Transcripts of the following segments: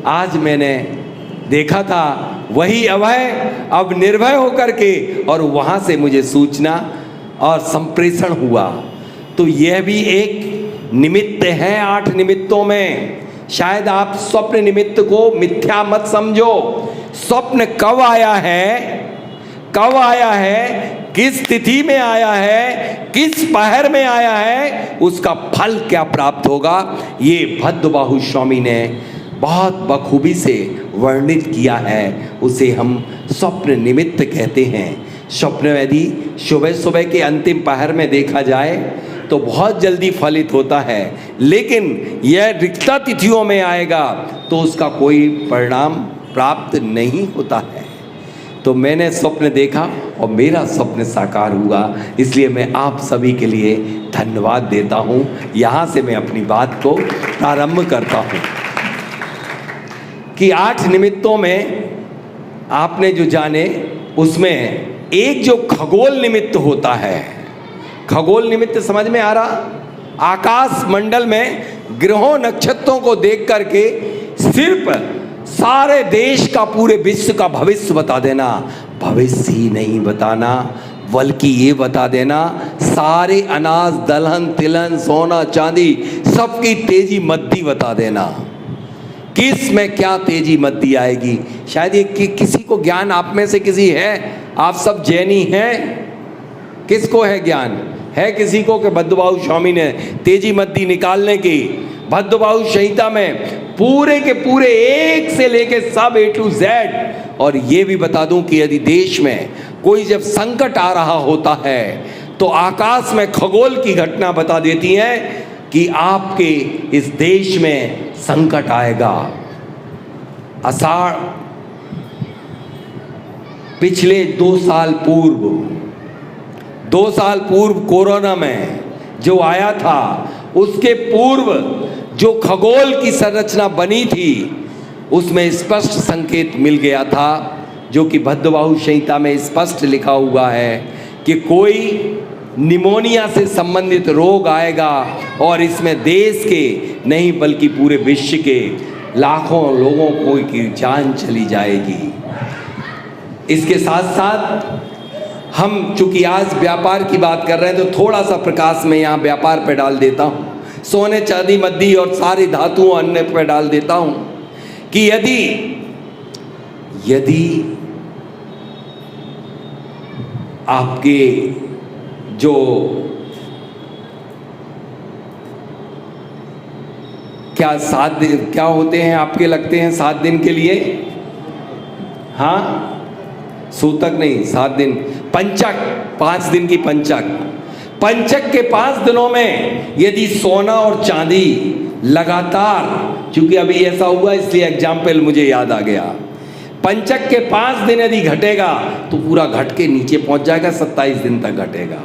आज मैंने देखा था वही अभय अब निर्भय होकर के, और वहाँ से मुझे सूचना और संप्रेषण हुआ। तो यह भी एक निमित्त है 8 निमित्तों में। शायद आप स्वप्न निमित्त को मिथ्या मत समझो। स्वप्न कब आया है, किस तिथि में आया है, किस पहर में आया है, उसका फल क्या प्राप्त होगा, ये भद्रबाहु स्वामी ने बहुत बखूबी से वर्णित किया है। उसे हम स्वप्न निमित्त कहते हैं। स्वप्न यदि सुबह सुबह के अंतिम पहर में देखा जाए तो बहुत जल्दी फलित होता है, लेकिन यह रिक्ता तिथियों में आएगा तो उसका कोई परिणाम प्राप्त नहीं होता है। तो मैंने स्वप्न देखा और मेरा स्वप्न साकार हुआ, इसलिए मैं आप सभी के लिए धन्यवाद देता हूँ। यहाँ से मैं अपनी बात को प्रारंभ करता हूँ कि 8 निमित्तों में आपने जो जाने, उसमें एक जो खगोल निमित्त होता है। खगोल निमित्त समझ में आ रहा? आकाश मंडल में ग्रहों नक्षत्रों को देख करके सिर्फ सारे देश का, पूरे विश्व का भविष्य बता देना। भविष्य ही नहीं बताना, बल्कि ये बता देना सारे अनाज, दलहन, तिलहन, सोना, चांदी सबकी तेजी मद्दी बता देना। किस में क्या तेजी मद्दी आएगी। शायद ये किसी को ज्ञान आप में से किसी है? आप सब जैनी हैं? किसको है ज्ञान? है किसी को कि भद्रबाहु स्वामी ने तेजी मद्दी निकालने की भद्रबाहु संहिता में पूरे के पूरे एक से लेके सब A to Z। और ये भी बता दूं कि यदि देश में कोई जब संकट आ रहा होता है तो आकाश में खगोल की घटना बता देती है कि आपके इस देश में संकट आएगा। आषाढ़ पिछले 2 साल पूर्व कोरोना में जो आया था, उसके पूर्व जो खगोल की संरचना बनी थी उसमें स्पष्ट संकेत मिल गया था, जो कि भद्रबाहु संहिता में स्पष्ट लिखा हुआ है कि कोई निमोनिया से संबंधित रोग आएगा और इसमें देश के नहीं बल्कि पूरे विश्व के लाखों लोगों को की जान चली जाएगी। इसके साथ साथ हम चूंकि आज व्यापार की बात कर रहे हैं तो थोड़ा सा प्रकाश में यहाँ व्यापार पे डाल देता हूँ, सोने चांदी मद्दी और सारी धातुओं अन्य पे डाल देता हूँ कि यदि आपके जो क्या 7 दिन क्या होते हैं आपके, लगते हैं 7 दिन के लिए, हाँ सूतक नहीं 7 दिन, पंचक 5 दिन की पंचक के 5 दिनों में यदि सोना और चांदी लगातार, क्योंकि अभी ऐसा हुआ इसलिए एग्जाम्पल मुझे याद आ गया, पंचक के 5 दिन यदि घटेगा तो पूरा घट के नीचे पहुंच जाएगा, 27 दिन तक घटेगा।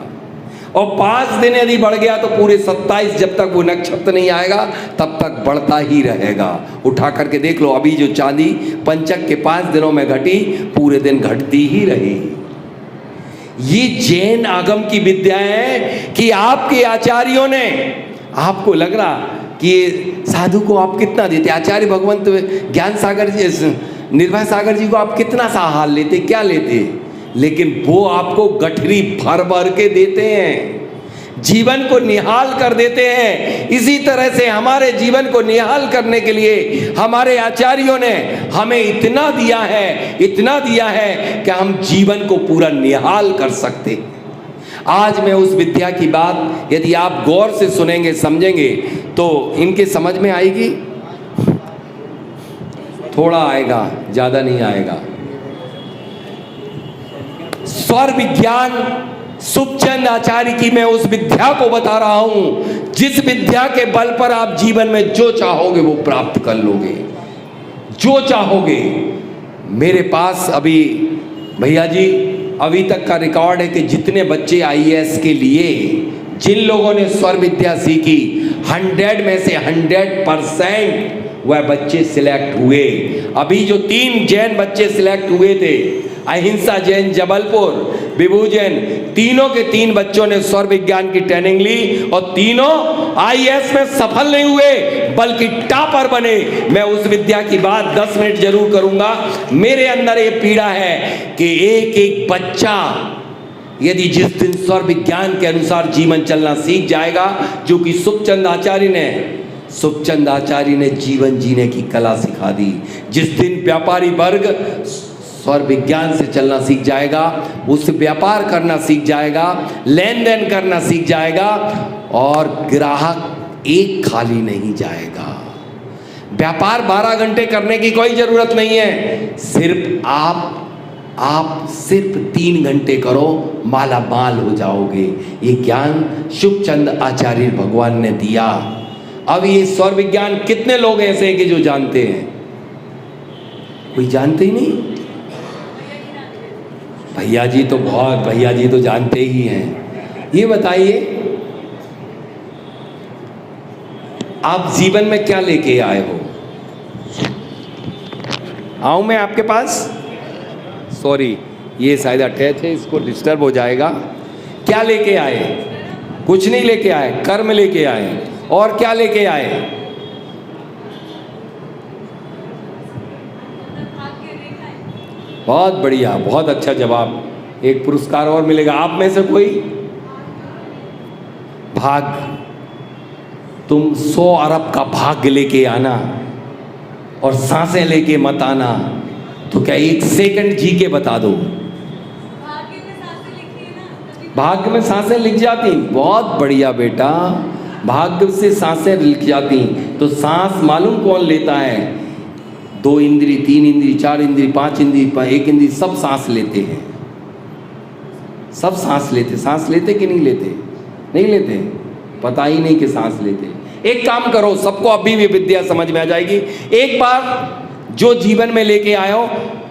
और 5 दिन यदि बढ़ गया तो पूरे 27, जब तक वो नक्षत्र नहीं आएगा तब तक बढ़ता ही रहेगा। उठा करके देख लो, अभी जो चांदी पंचक के 5 दिनों में घटी, पूरे दिन घटती ही रही। ये जैन आगम की विद्या है कि आपके आचार्यों ने, आपको लग रहा कि साधु को आप कितना देते, आचार्य भगवंत ज्ञान सागर जी, निर्भय सागर जी को आप कितना सा हाल लेते, क्या लेते, लेकिन वो आपको गठरी भर भर के देते हैं, जीवन को निहाल कर देते हैं। इसी तरह से हमारे जीवन को निहाल करने के लिए हमारे आचार्यों ने हमें इतना दिया है कि हम जीवन को पूरा निहाल कर सकते। आज मैं उस विद्या की बात यदि आप गौर से सुनेंगे, समझेंगे तो इनके समझ में आएगी। थोड़ा आएगा, ज़्यादा नहीं आएगा। स्वर विज्ञान सुखचंद आचार्य की मैं उस विद्या को बता रहा हूं, जिस विद्या के बल पर आप जीवन में जो चाहोगे वो प्राप्त कर लोगे, जो चाहोगे। मेरे पास अभी भैया जी अभी तक का रिकॉर्ड है कि जितने बच्चे IAS के लिए जिन लोगों ने स्वर विद्या सीखी, 100 में से 100% वह बच्चे सिलेक्ट हुए। अभी जो 3 जैन बच्चे सिलेक्ट हुए थे, अहिंसा जैन जबलपुर, विभू जैन, तीनों के 3 बच्चों ने स्वर विज्ञान की ट्रेनिंग ली और तीनों आईएएस में सफल नहीं हुए बल्कि टॉपर बने। मैं उस विद्या की बात 10 मिनट जरूर करूंगा। मेरे अंदर ये पीड़ा है कि एक एक बच्चा यदि जिस दिन स्वर विज्ञान के अनुसार जीवन चलना सीख जाएगा, जो कि सुखचंद आचार्य ने जीवन जीने की कला सिखा दी। जिस दिन व्यापारी वर्ग स्वर विज्ञान से चलना सीख जाएगा, उससे व्यापार करना सीख जाएगा, लेन देन करना सीख जाएगा और ग्राहक एक खाली नहीं जाएगा। व्यापार 12 घंटे करने की कोई जरूरत नहीं है, सिर्फ आप सिर्फ 3 घंटे करो, माला माल हो जाओगे। ये ज्ञान सुखचंद आचार्य भगवान ने दिया। अब ये स्वर विज्ञान कितने लोग ऐसे हैं कि जो जानते हैं? कोई जानते ही नहीं। भैया जी तो जानते ही हैं। ये बताइए आप जीवन में क्या लेके आए हो? आऊं मैं आपके पास? सॉरी, ये शायद अटैच है, इसको डिस्टर्ब हो जाएगा। क्या लेके आए? कुछ नहीं लेके आए, कर्म लेके आए। और क्या लेके आए? बहुत बढ़िया, बहुत अच्छा जवाब। एक पुरस्कार और मिलेगा। आप में से कोई? भाग्य। तुम 100 अरब का भाग्य लेके आना और सांसें लेके मत आना। तो क्या 1 सेकंड जी के बता दो। भाग्य में सांसें लिख जाती। बहुत बढ़िया बेटा, भाग्य से सांसें लिख जाती। तो सांस मालूम कौन लेता है? 2 इंद्री, 3 इंद्री, 4 इंद्री, 5 इंद्री, 1 इंद्री, सब सांस लेते हैं। सब सांस लेते। सांस लेते कि नहीं लेते? नहीं लेते, पता ही नहीं कि सांस लेते। एक काम करो, सबको अभी भी विद्या समझ में आ जाएगी। एक बार जो जीवन में लेके आए हो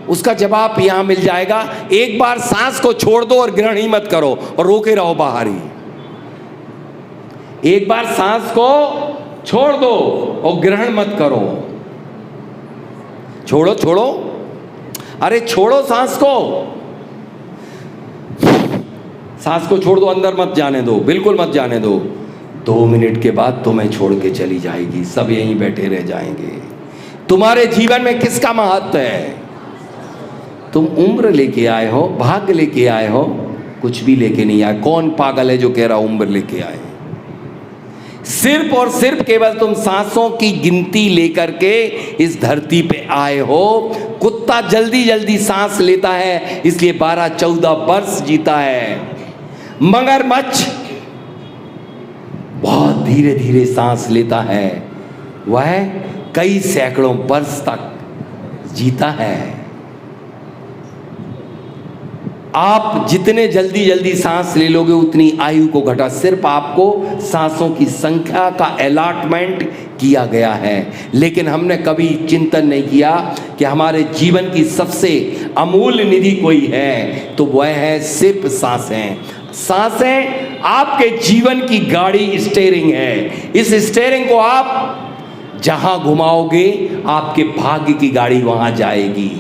उसका जवाब यहां मिल जाएगा। एक बार सांस को छोड़ दो और ग्रहण ही मत करो और रोके रहो बाहर ही। एक बार सांस को छोड़ दो और ग्रहण मत करो। छोड़ो, अरे छोड़ो सांस को। सांस को छोड़ दो, अंदर मत जाने दो, बिल्कुल मत जाने दो। 2 मिनट के बाद तुम्हें छोड़ के चली जाएगी, सब यहीं बैठे रह जाएंगे। तुम्हारे जीवन में किसका महत्व है? तुम उम्र लेके आए हो, भाग्य लेके आए हो, कुछ भी लेके नहीं आए। कौन पागल है जो कह रहा उम्र लेके आए? सिर्फ और सिर्फ केवल तुम सांसों की गिनती लेकर के इस धरती पे आए हो। कुत्ता जल्दी जल्दी सांस लेता है, इसलिए 12-14 वर्ष जीता है। मगरमच्छ बहुत धीरे धीरे सांस लेता है, वह कई सैकड़ों वर्ष तक जीता है। आप जितने जल्दी जल्दी सांस ले लोगे उतनी आयु को घटा। सिर्फ आपको सांसों की संख्या का अलॉटमेंट किया गया है, लेकिन हमने कभी चिंतन नहीं किया कि हमारे जीवन की सबसे अमूल्य निधि कोई है, तो वह है सिर्फ सांसें। सांसें आपके जीवन की गाड़ी, स्टीयरिंग है। इस स्टीयरिंग को आप जहां घुमाओगे आपके भाग्य की गाड़ी वहां जाएगी।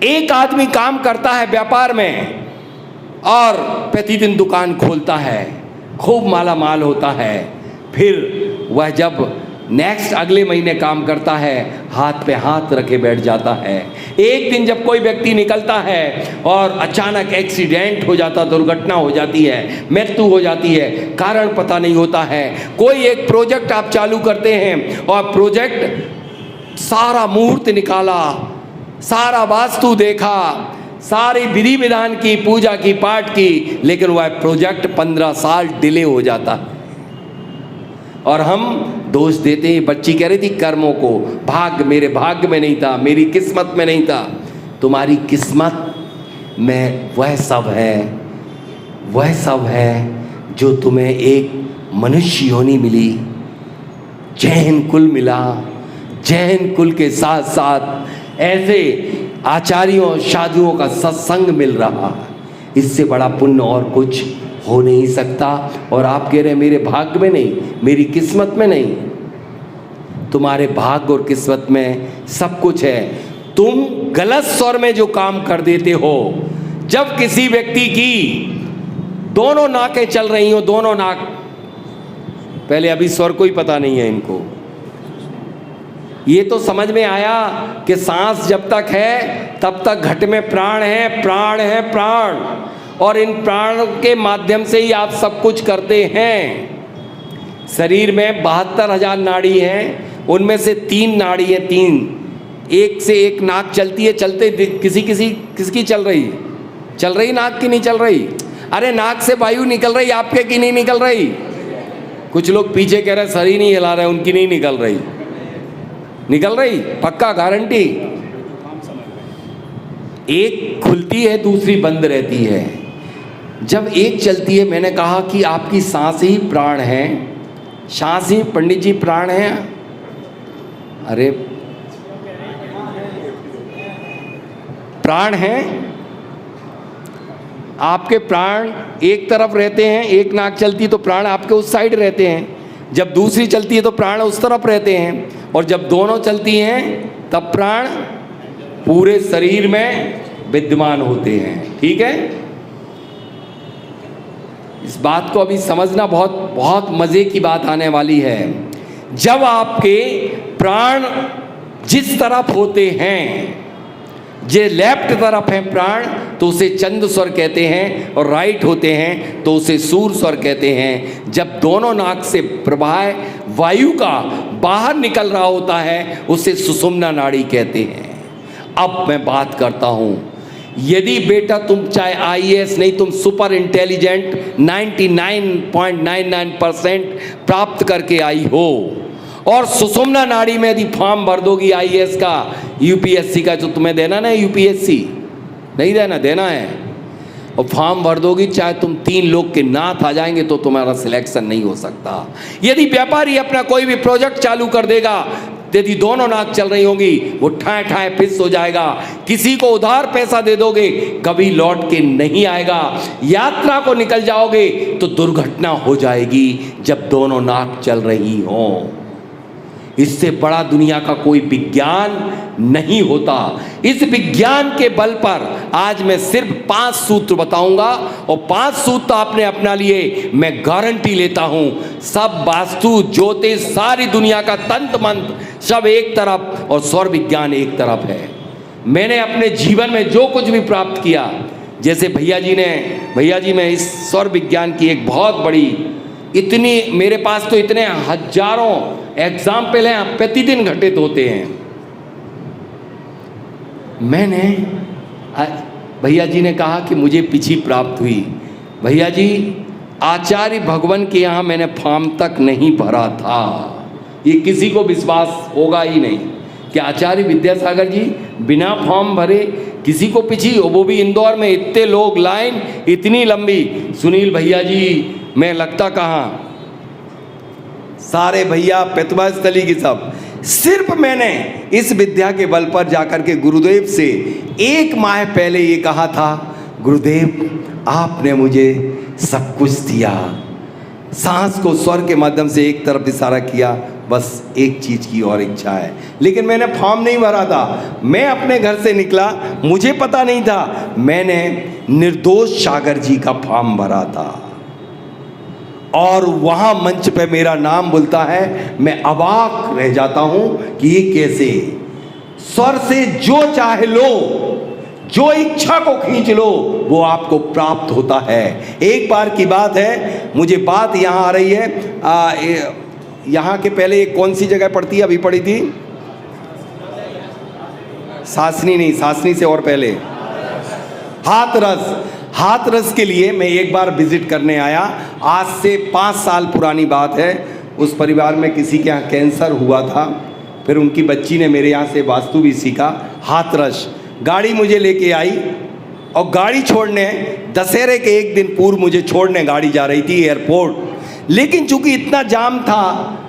एक आदमी काम करता है व्यापार में और प्रतिदिन दुकान खोलता है, खूब माला माल होता है। फिर वह जब नेक्स्ट अगले महीने काम करता है, हाथ पे हाथ रखे बैठ जाता है। एक दिन जब कोई व्यक्ति निकलता है और अचानक एक्सीडेंट हो जाता, दुर्घटना हो जाती है, मृत्यु हो जाती है, कारण पता नहीं होता है। कोई एक प्रोजेक्ट आप चालू करते हैं और प्रोजेक्ट सारा मुहूर्त निकाला, सारा वास्तु देखा, सारी विधि विधान की, पूजा की, पाठ की, लेकिन वह प्रोजेक्ट 15 साल डिले हो जाता है। और हम दोष देते हैं। बच्ची कह रही थी कर्मों को, भाग्य मेरे भाग्य में नहीं था, मेरी किस्मत में नहीं था। तुम्हारी किस्मत में वह सब है जो तुम्हें एक मनुष्य योनि मिली, जैन कुल मिला। जैन कुल के साथ साथ ऐसे आचार्यों शादियों का सत्संग मिल रहा है। इससे बड़ा पुण्य और कुछ हो नहीं सकता। और आप कह रहे हैं मेरे भाग्य में नहीं, मेरी किस्मत में नहीं। तुम्हारे भाग्य और किस्मत में सब कुछ है। तुम गलत स्वर में जो काम कर देते हो, जब किसी व्यक्ति की दोनों नाकें चल रही हो, दोनों नाक, पहले अभी स्वर को ही पता नहीं है इनको, ये तो समझ में आया कि सांस जब तक है तब तक घट में प्राण है, प्राण है प्राण, और इन प्राण के माध्यम से ही आप सब कुछ करते हैं। शरीर में 72,000 नाड़ी हैं, उनमें से 3 नाड़ी है, 3, एक से एक नाक चलती है, चलते किसकी चल रही नाक की नहीं चल रही? अरे नाक से वायु निकल रही, आपके की नहीं निकल रही? कुछ लोग पीछे कह रहे शरीर नहीं हिला रहे, उनकी नहीं निकल रही, निकल रही पक्का, गारंटी। एक खुलती है, दूसरी बंद रहती है। जब एक चलती है, मैंने कहा कि आपकी सांस ही प्राण है, सांस ही पंडित जी प्राण है। अरे प्राण है, आपके प्राण एक तरफ रहते हैं, एक नाक चलती तो प्राण आपके उस साइड रहते हैं, जब दूसरी चलती है तो प्राण उस तरफ रहते हैं, और जब दोनों चलती हैं तब प्राण पूरे शरीर में विद्यमान होते हैं। ठीक है, इस बात को अभी समझना, बहुत बहुत मजे की बात आने वाली है। जब आपके प्राण जिस तरफ होते हैं, जे लेफ्ट तरफ है प्राण, तो उसे चंद्र स्वर कहते हैं, और राइट होते हैं तो उसे सूर्य स्वर कहते हैं। जब दोनों नाक से प्रवाह वायु का बाहर निकल रहा होता है, उसे सुषुम्ना नाड़ी कहते हैं। अब मैं बात करता हूं, यदि बेटा तुम चाहे IAS नहीं, तुम सुपर इंटेलिजेंट 99.99% प्राप्त करके आई हो, और सुषुम्ना नाड़ी में यदि फॉर्म भर दोगी IAS का, UPSC का, जो तुम्हें देना ना UPSC, नहीं देना है, और फॉर्म भर दोगी, चाहे तुम 3 लोग के नाथ आ जाएंगे तो तुम्हारा सिलेक्शन नहीं हो सकता। यदि व्यापारी अपना कोई भी प्रोजेक्ट चालू कर देगा, यदि दोनों नाक चल रही होंगी, वो ठाए ठाए फिस हो जाएगा। किसी को उधार पैसा दे दोगे, कभी लौट के नहीं आएगा। यात्रा को निकल जाओगे तो दुर्घटना हो जाएगी जब दोनों नाक चल रही हों। इससे बड़ा दुनिया का कोई विज्ञान नहीं होता। इस विज्ञान के बल पर आज मैं सिर्फ 5 सूत्र बताऊंगा, और 5 सूत्र आपने अपना लिए, मैं गारंटी लेता हूं, सब वास्तु ज्योतिष सारी दुनिया का तंत्र मंत्र सब एक तरफ और सौर विज्ञान एक तरफ है। मैंने अपने जीवन में जो कुछ भी प्राप्त किया, जैसे भैया जी में इस सौर विज्ञान की एक बहुत बड़ी, इतनी मेरे पास तो इतने हजारों एग्जाम्पल हैं, प्रतिदिन घटित होते हैं। मैंने भैया जी ने कहा कि मुझे पिछी प्राप्त हुई। भैया जी, आचार्य भगवान के यहाँ मैंने फॉर्म तक नहीं भरा था। ये किसी को विश्वास होगा ही नहीं कि आचार्य विद्यासागर जी बिना फॉर्म भरे किसी को पिछी, वो भी इंदौर में इतने लोग, लाइन इतनी लंबी। सुनील भैया जी, मैं लगता कहाँ, सारे भैया प्रतिभा स्थली की सब, सिर्फ मैंने इस विद्या के बल पर जाकर के गुरुदेव से 1 माह पहले ये कहा था, गुरुदेव आपने मुझे सब कुछ दिया। सांस को स्वर के माध्यम से एक तरफ इशारा किया, बस एक चीज की और इच्छा है। लेकिन मैंने फॉर्म नहीं भरा था, मैं अपने घर से निकला, मुझे पता नहीं था, मैंने निर्दोष सागर जी का फॉर्म भरा था, और वहां मंच पे मेरा नाम बोलता है, मैं अवाक रह जाता हूं कि ये कैसे। स्वर से जो चाहे लो, जो इच्छा को खींच लो, वो आपको प्राप्त होता है। एक बार की बात है, मुझे बात यहां आ रही है, यहां के पहले कौन सी जगह पड़ती है, अभी पड़ी थी सासनी, नहीं सासनी से और पहले हाथरस के लिए मैं एक बार विजिट करने आया। आज से 5 साल पुरानी बात है। उस परिवार में किसी के यहाँ कैंसर हुआ था, फिर उनकी बच्ची ने मेरे यहाँ से वास्तु भी सीखा। हाथरस गाड़ी मुझे लेके आई, और गाड़ी छोड़ने, दशहरे के 1 दिन पूर्व मुझे छोड़ने गाड़ी जा रही थी एयरपोर्ट। लेकिन चूंकि इतना जाम था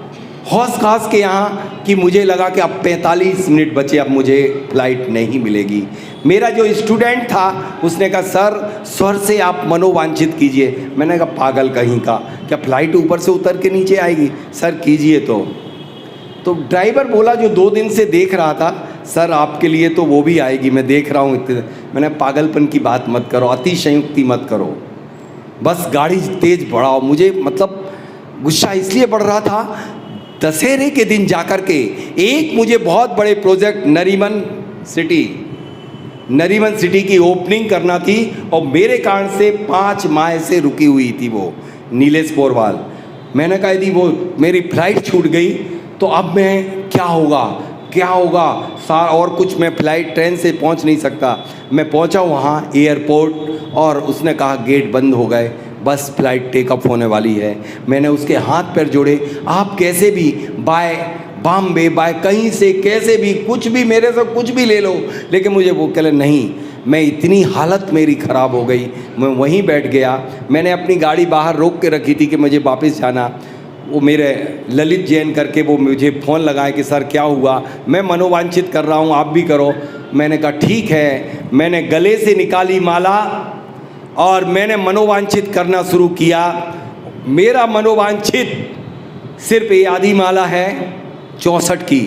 हौस खास के यहाँ कि मुझे लगा कि अब 45 मिनट बचे, अब मुझे फ्लाइट नहीं मिलेगी। मेरा जो स्टूडेंट था उसने कहा सर स्वर से आप मनोवांछित कीजिए। मैंने कहा पागल कहीं का, क्या फ्लाइट ऊपर से उतर के नीचे आएगी? सर कीजिए। तो तो ड्राइवर बोला जो 2 दिन से देख रहा था, सर आपके लिए तो वो भी आएगी, मैं देख रहा हूँ इतने। मैंने पागलपन की बात मत करो, अतिशयोक्ति मत करो, बस गाड़ी तेज बढ़ाओ। मुझे मतलब गुस्सा इसलिए बढ़ रहा था, दशहरे के दिन जाकर के एक मुझे बहुत बड़े प्रोजेक्ट नरीमन सिटी की ओपनिंग करना थी और मेरे कारण से 5 माह से रुकी हुई थी वो नीलेश पोरवाल। मैंने कहा यदि वो मेरी फ्लाइट छूट गई तो अब मैं क्या होगा और कुछ मैं फ्लाइट ट्रेन से पहुंच नहीं सकता। मैं पहुंचा वहाँ एयरपोर्ट और उसने कहा गेट बंद हो गए, बस फ्लाइट टेकअप होने वाली है। मैंने उसके हाथ पैर जोड़े, आप कैसे भी बाय बॉम्बे बाय कहीं से कैसे भी कुछ भी मेरे से कुछ भी ले लो, लेकिन मुझे वो कहले नहीं। मैं इतनी हालत मेरी ख़राब हो गई, मैं वहीं बैठ गया। मैंने अपनी गाड़ी बाहर रोक के रखी थी कि मुझे वापस जाना। वो मेरे ललित जैन करके वो मुझे फ़ोन लगाए कि सर क्या हुआ, मैं मनोवांछित कर रहा हूँ, आप भी करो। मैंने कहा ठीक है। मैंने गले से निकाली माला और मैंने मनोवांछित करना शुरू किया। मेरा मनोवांछित सिर्फ ये आधी माला है 64 की,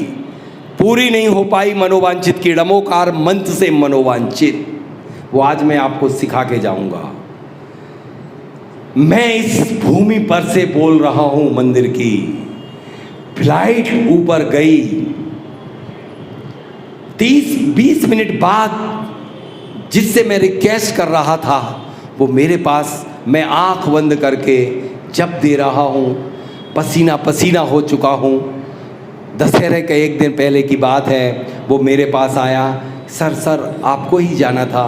पूरी नहीं हो पाई मनोवांछित की। डमोकार मंत्र से मनोवांछित, वो आज मैं आपको सिखा के जाऊंगा। मैं इस भूमि पर से बोल रहा हूं मंदिर की। फ्लाइट ऊपर गई, 30-20 मिनट बाद जिससे मैं रिक्वेस्ट कर रहा था वो मेरे पास, मैं आंख बंद करके जब दे रहा हूं, पसीना पसीना हो चुका हूं। दशहरे के एक दिन पहले की बात है, वो मेरे पास आया, सर आपको ही जाना था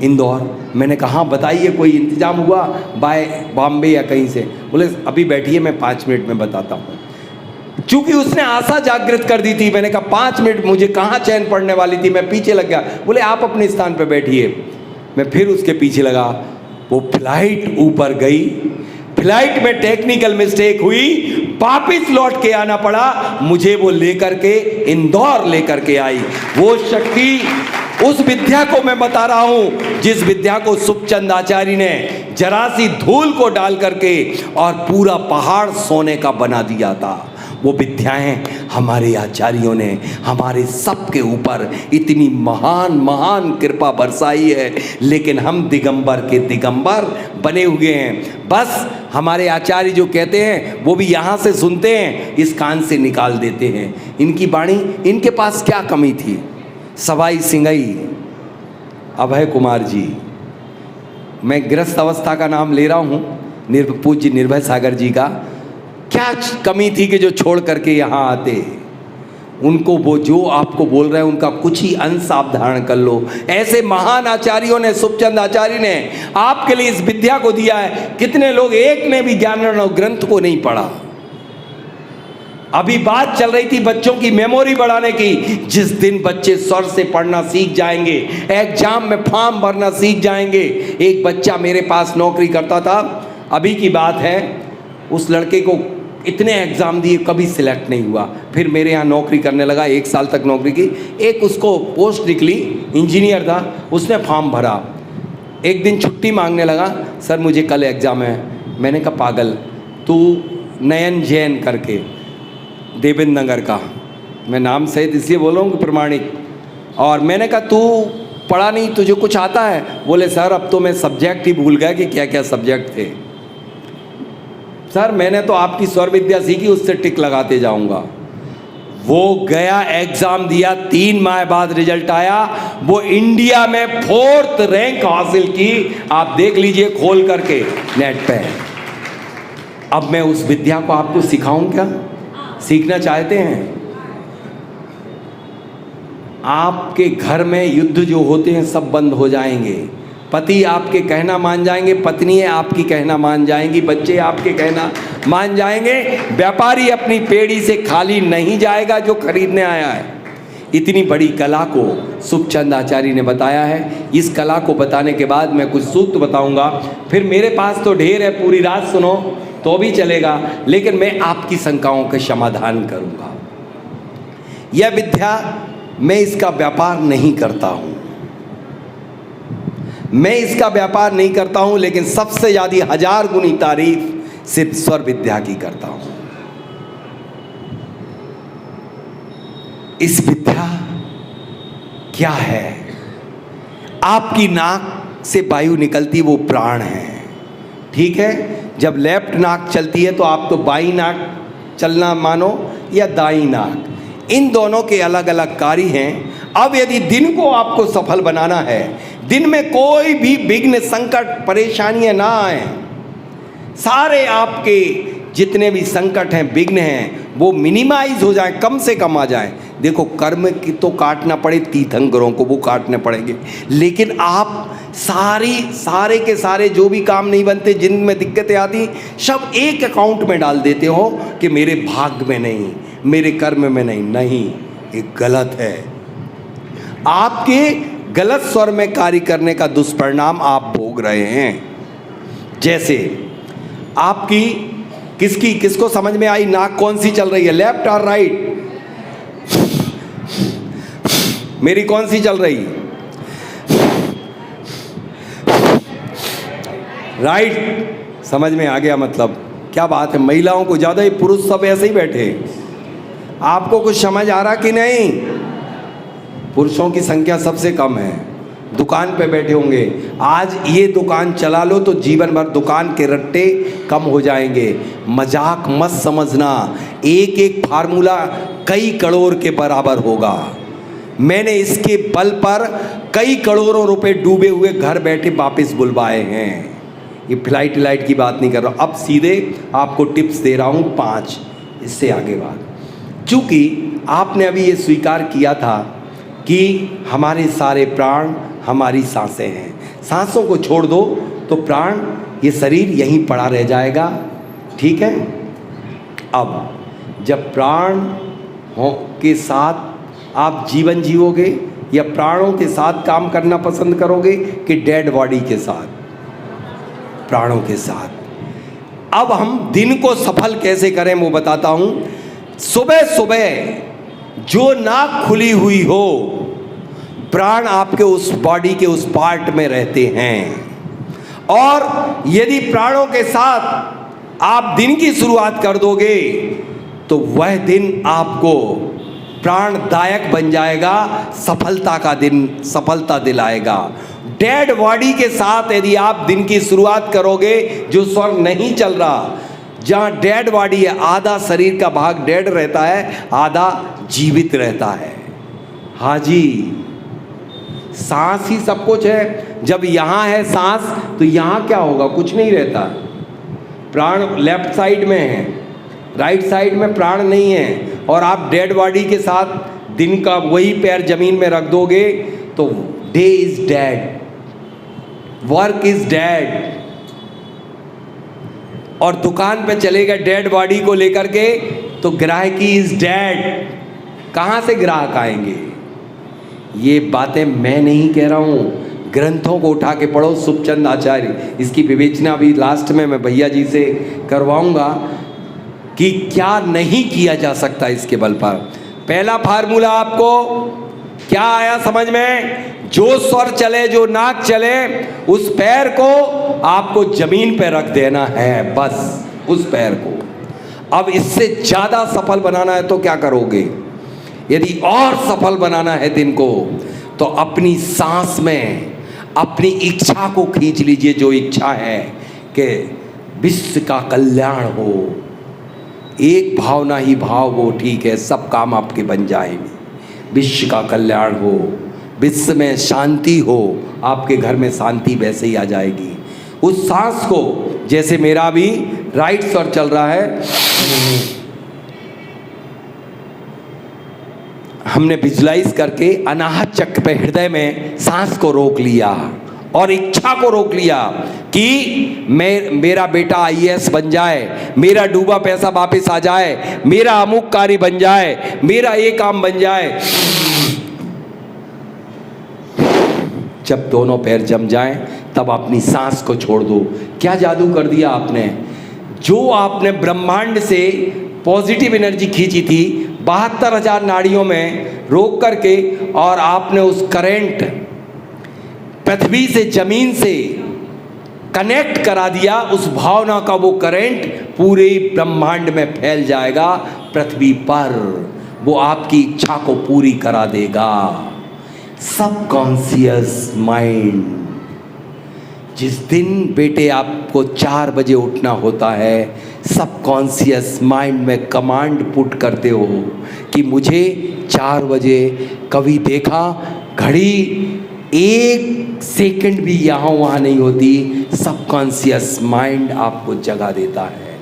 इंदौर। मैंने कहा बताइए कोई इंतज़ाम हुआ बाय बॉम्बे या कहीं से? बोले अभी बैठिए मैं 5 मिनट में बताता हूँ। चूँकि उसने आशा जागृत कर दी थी, मैंने कहा 5 मिनट, मुझे कहाँ चैन पड़ने वाली थी, मैं पीछे लग गया। बोले आप अपने स्थान पर बैठिए। मैं फिर उसके पीछे लगा। वो फ्लाइट ऊपर गई, फ्लाइट में टेक्निकल मिस्टेक हुई, वापिस लौट के आना पड़ा। मुझे वो लेकर के इंदौर लेकर के आई। वो शक्ति, उस विद्या को मैं बता रहा हूं जिस विद्या को सुखचंद आचार्य ने जरा सी धूल को डाल करके और पूरा पहाड़ सोने का बना दिया था। वो विद्याएं हमारे आचार्यों ने हमारे सबके ऊपर इतनी महान महान कृपा बरसाई है, लेकिन हम दिगंबर के दिगंबर बने हुए हैं। बस हमारे आचार्य जो कहते हैं वो भी यहाँ से सुनते हैं, इस कान से निकाल देते हैं। इनकी वाणी, इनके पास क्या कमी थी? सवाई सिंगई अभय कुमार जी, मैं गृहस्थ अवस्था का नाम ले रहा हूँ, पूज्य निर्भय सागर जी का। क्या कमी थी कि जो छोड़ करके यहाँ आते? उनको वो जो आपको बोल रहे हैं उनका कुछ ही अंश आप धारण कर लो। ऐसे महान आचार्यों ने, सुखचंद आचार्य ने आपके लिए इस विद्या को दिया है। कितने लोग, एक ने भी ज्ञान ग्रंथ को नहीं पढ़ा। अभी बात चल रही थी बच्चों की मेमोरी बढ़ाने की। जिस दिन बच्चे स्वर से पढ़ना सीख जाएंगे, एग्जाम में फॉर्म भरना सीख जाएंगे। एक बच्चा मेरे पास नौकरी करता था, अभी की बात है, उस लड़के को इतने एग्ज़ाम दिए कभी सिलेक्ट नहीं हुआ। फिर मेरे यहाँ नौकरी करने लगा, 1 साल तक नौकरी की। एक उसको पोस्ट निकली, इंजीनियर था, उसने फॉर्म भरा। एक दिन छुट्टी मांगने लगा, सर मुझे कल एग्ज़ाम है। मैंने कहा पागल, तू नयन जैन करके देवेंद्र नगर का, मैं नाम सहित इसलिए बोल रहा हूँ कि प्रमाणिक। और मैंने कहा तू पढ़ा नहीं, तुझे कुछ आता है? बोले सर अब तो मैं सब्जेक्ट ही भूल गया कि क्या क्या सब्जेक्ट थे। सर मैंने तो आपकी स्वर विद्या सीखी, उससे टिक लगाते जाऊंगा। वो गया, एग्जाम दिया, 3 माह बाद रिजल्ट आया। वो इंडिया में 4th रैंक हासिल की। आप देख लीजिए खोल करके नेट पे। अब मैं उस विद्या को आपको सिखाऊं क्या? सीखना चाहते हैं? आपके घर में युद्ध जो होते हैं सब बंद हो जाएंगे। पति आपके कहना मान जाएंगे, पत्नी आपकी कहना मान जाएंगी, बच्चे आपके कहना मान जाएंगे। व्यापारी अपनी पेड़ी से खाली नहीं जाएगा जो खरीदने आया है। इतनी बड़ी कला को सुखचंद आचार्य ने बताया है। इस कला को बताने के बाद मैं कुछ सूत्र बताऊंगा। फिर मेरे पास तो ढेर है, पूरी रात सुनो तो भी चलेगा, लेकिन मैं आपकी शंकाओं का समाधान करूंगा। यह विद्या, मैं इसका व्यापार नहीं करता हूं, मैं इसका व्यापार नहीं करता हूं, लेकिन सबसे ज़्यादा 1000 गुनी तारीफ सिर्फ स्वर विद्या की करता हूं। इस विद्या क्या है? आपकी नाक से वायु निकलती वो प्राण है, ठीक है। जब लेफ्ट नाक चलती है तो आप तो बाई नाक चलना मानो या दाई नाक, इन दोनों के अलग अलग कार्य हैं। अब यदि दिन को आपको सफल बनाना है, दिन में कोई भी विघ्न संकट परेशानियां ना आए, सारे आपके जितने भी संकट हैं विघ्न हैं वो मिनिमाइज हो जाए, कम से कम आ जाए। देखो कर्म की तो काटना पड़े, तीर्थंकरों को वो काटने पड़ेंगे, लेकिन आप सारे के सारे जो भी काम नहीं बनते, जिनमें दिक्कतें आती, सब एक अकाउंट में डाल देते हो कि मेरे भाग्य में नहीं, मेरे कर्म में नहीं, ये गलत है। आपके गलत स्वर में कार्य करने का दुष्परिणाम आप भोग रहे हैं। जैसे आपकी किसको समझ में आई नाक कौन सी चल रही है, लेफ्ट और राइट? मेरी कौन सी चल रही? राइट। समझ में आ गया मतलब? क्या बात है, महिलाओं को ज़्यादा, ही पुरुष सब ऐसे ही बैठे। आपको कुछ समझ आ रहा कि नहीं? पुरुषों की संख्या सबसे कम है, दुकान पे बैठे होंगे। आज ये दुकान चला लो तो जीवन भर दुकान के रट्टे कम हो जाएंगे। मजाक मत समझना, एक एक फार्मूला कई करोड़ के बराबर होगा। मैंने इसके बल पर कई करोड़ों रुपए डूबे हुए घर बैठे वापस बुलवाए हैं। ये फ्लाइट की बात नहीं कर रहा, अब सीधे आपको टिप्स दे रहा हूँ 5, इससे आगे बात। चूँकि आपने अभी ये स्वीकार किया था कि हमारे सारे प्राण हमारी सांसें हैं, सांसों को छोड़ दो तो प्राण, ये शरीर यहीं पड़ा रह जाएगा, ठीक है। अब जब प्राण के साथ आप जीवन जीवोगे या प्राणों के साथ काम करना पसंद करोगे कि डेड बॉडी के साथ? प्राणों के साथ। अब हम दिन को सफल कैसे करें वो बताता हूं। सुबह सुबह जो नाक खुली हुई हो, प्राण आपके उस बॉडी के उस पार्ट में रहते हैं, और यदि प्राणों के साथ आप दिन की शुरुआत कर दोगे तो वह दिन आपको प्राणदायक बन जाएगा, सफलता का दिन, सफलता दिलाएगा। डेड बॉडी के साथ यदि आप दिन की शुरुआत करोगे, जो स्वर नहीं चल रहा, जहाँ डेड बॉडी है, आधा शरीर का भाग डेड रहता है, आधा जीवित रहता है। हाँ जी, सांस ही सब कुछ है। जब यहाँ है सांस तो यहाँ क्या होगा? कुछ नहीं रहता। प्राण लेफ्ट साइड में है, राइट साइड में प्राण नहीं है, और आप डेड बॉडी के साथ दिन का वही पैर जमीन में रख दोगे तो day is dead, work is dead. और दुकान पे चले गए डेड बॉडी को लेकर के तो ग्राहकी इज डेड, कहाँ से ग्राहक आएंगे? ये बातें मैं नहीं कह रहा हूँ, ग्रंथों को उठा के पढ़ो। सुखचंद आचार्य, इसकी विवेचना भी लास्ट में मैं भैया जी से करवाऊंगा कि क्या नहीं किया जा सकता इसके बल पर। पहला फार्मूला आपको क्या आया समझ में? जो स्वर चले, जो नाक चले, उस पैर को आपको जमीन पे रख देना है, बस उस पैर को। अब इससे ज्यादा सफल बनाना है तो क्या करोगे? यदि और सफल बनाना है दिन को तो अपनी सांस में अपनी इच्छा को खींच लीजिए, जो इच्छा है कि विश्व का कल्याण हो। एक भावना ही भाव वो, ठीक है, सब काम आपके बन जाएंगे। विश्व का कल्याण हो, विश्व में शांति हो, आपके घर में शांति वैसे ही आ जाएगी। उस सांस को, जैसे मेरा भी राइट स्वर चल रहा है, हमने विजुलाइज करके अनाहत चक्र पे हृदय में सांस को रोक लिया और इच्छा को रोक लिया कि मेरा बेटा आईएएस बन जाए, मेरा डूबा पैसा वापस आ जाए, मेरा अमुक कार्य बन जाए, मेरा ये काम बन जाए। जब दोनों पैर जम जाएं तब अपनी सांस को छोड़ दो। क्या जादू कर दिया आपने? जो आपने ब्रह्मांड से पॉजिटिव एनर्जी खींची थी 72,000 नाड़ियों में रोक करके, और आपने उस करंट पृथ्वी से, जमीन से कनेक्ट करा दिया, उस भावना का वो करंट पूरे ब्रह्मांड में फैल जाएगा, पृथ्वी पर वो आपकी इच्छा को पूरी करा देगा। सबकॉन्शियस माइंड, जिस दिन बेटे आपको 4 बजे उठना होता है, सबकॉन्शियस माइंड में कमांड पुट करते हो कि मुझे 4 बजे, कभी देखा घड़ी 1 सेकंड भी यहाँ वहाँ नहीं होती, सबकॉन्शियस माइंड आपको जगा देता है।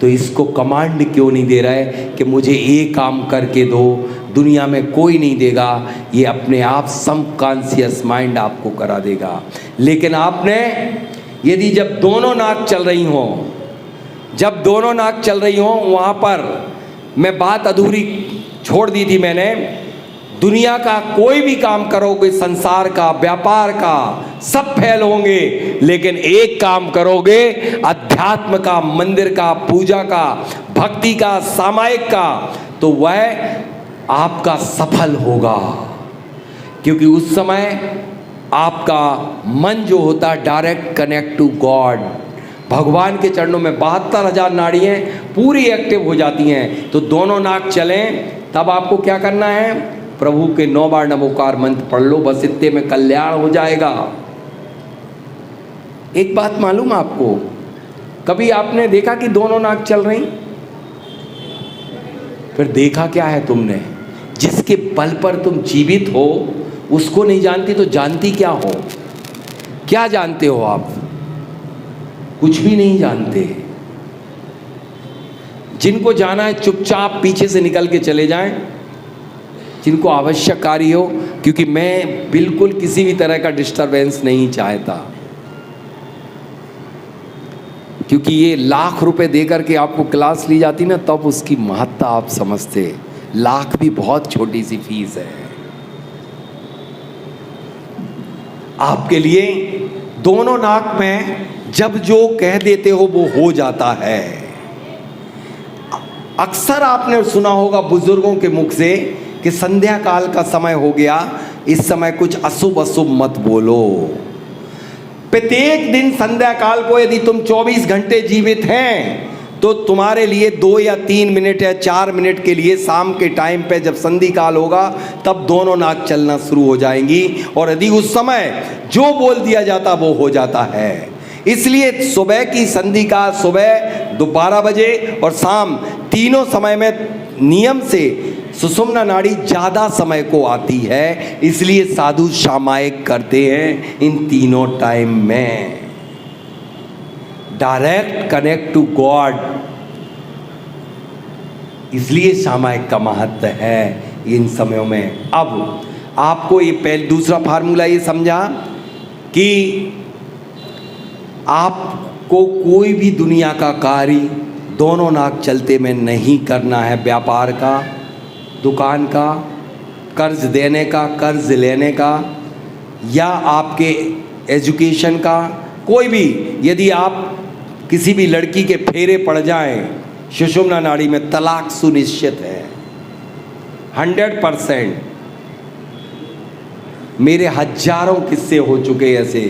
तो इसको कमांड क्यों नहीं दे रहा है कि मुझे ये काम करके दो, दुनिया में कोई नहीं देगा, ये अपने आप सबकॉन्शियस माइंड आपको करा देगा। लेकिन आपने यदि जब दोनों नाक चल रही हों, जब दोनों नाक चल रही हों, वहाँ पर मैं बात अधूरी छोड़ दी थी मैंने, दुनिया का कोई भी काम करोगे, संसार का, व्यापार का, सब फेल होंगे, लेकिन एक काम करोगे, अध्यात्म का, मंदिर का, पूजा का, भक्ति का, सामायिक का, तो वह आपका सफल होगा। क्योंकि उस समय आपका मन जो होता है डायरेक्ट कनेक्ट टू गॉड, भगवान के चरणों में 72,000 नाड़ियाँ पूरी एक्टिव हो जाती हैं। तो दोनों नाक चलें, तब आपको क्या करना है, प्रभु के 9 बार नमोकार मंत्र पढ़ लो, बस इतने में कल्याण हो जाएगा। एक बात मालूम आपको, कभी आपने देखा कि दोनों नाक चल रही? फिर देखा क्या है तुमने? जिसके बल पर तुम जीवित हो उसको नहीं जानती तो जानती क्या हो? क्या जानते हो आप? कुछ भी नहीं जानते। जिनको जाना है चुपचाप पीछे से निकल के चले जाएं, जिनको आवश्यक कार्य हो, क्योंकि मैं बिल्कुल किसी भी तरह का डिस्टरबेंस नहीं चाहता। क्योंकि ये लाख रुपए देकर के आपको क्लास ली जाती ना, तब उसकी महत्ता आप समझते। लाख भी बहुत छोटी सी फीस है आपके लिए। दोनों नाक में जब जो कह देते हो वो हो जाता है। अक्सर आपने सुना होगा बुजुर्गों के मुख से कि संध्या काल का समय हो गया, इस समय कुछ अशुभ अशुभ मत बोलो। प्रत्येक दिन संध्या काल को यदि तुम 24 घंटे जीवित हैं तो तुम्हारे लिए 2 या 3 मिनट या 4 मिनट के लिए शाम के टाइम पे जब संधि काल होगा तब दोनों नाक चलना शुरू हो जाएंगी, और यदि उस समय जो बोल दिया जाता वो हो जाता है। इसलिए सुबह की संधि का, सुबह 12 बजे और शाम, तीनों समय में नियम से सुषुम्ना नाड़ी ज़्यादा समय को आती है। इसलिए साधु सामायिक करते हैं इन तीनों टाइम में, डायरेक्ट कनेक्ट टू गॉड। इसलिए सामायिक का महत्व है इन समयों में। अब आपको ये पहले दूसरा फार्मूला ये समझा कि आपको कोई भी दुनिया का कार्य दोनों नाक चलते में नहीं करना है। व्यापार का, दुकान का, कर्ज देने का, कर्ज लेने का, या आपके एजुकेशन का, कोई भी, यदि आप किसी भी लड़की के फेरे पड़ जाएं सुषुम्ना नाड़ी में, तलाक सुनिश्चित है 100%। मेरे हजारों किस्से हो चुके ऐसे।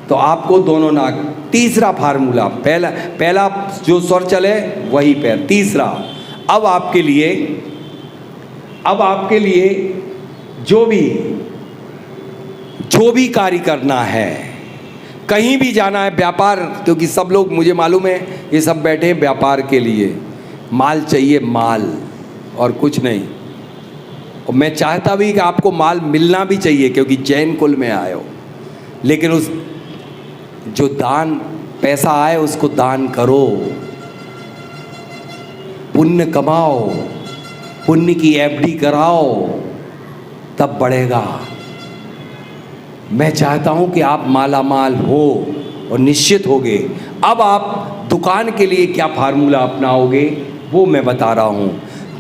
तो आपको दोनों नाक। तीसरा फार्मूला, पहला जो स्वर चले वही पैर। तीसरा, अब आपके लिए जो भी कार्य करना है, कहीं भी जाना है, व्यापार, क्योंकि सब लोग, मुझे मालूम है ये सब बैठे हैं व्यापार के लिए, माल चाहिए, माल और कुछ नहीं। और मैं चाहता भी कि आपको माल मिलना भी चाहिए क्योंकि जैन कुल में आए हो, लेकिन उस जो दान पैसा आए उसको दान करो, पुण्य कमाओ, पुण्य की एफडी कराओ, तब बढ़ेगा। मैं चाहता हूं कि आप माला माल हो और निश्चित होगे। अब आप दुकान के लिए क्या फार्मूला अपनाओगे वो मैं बता रहा हूं।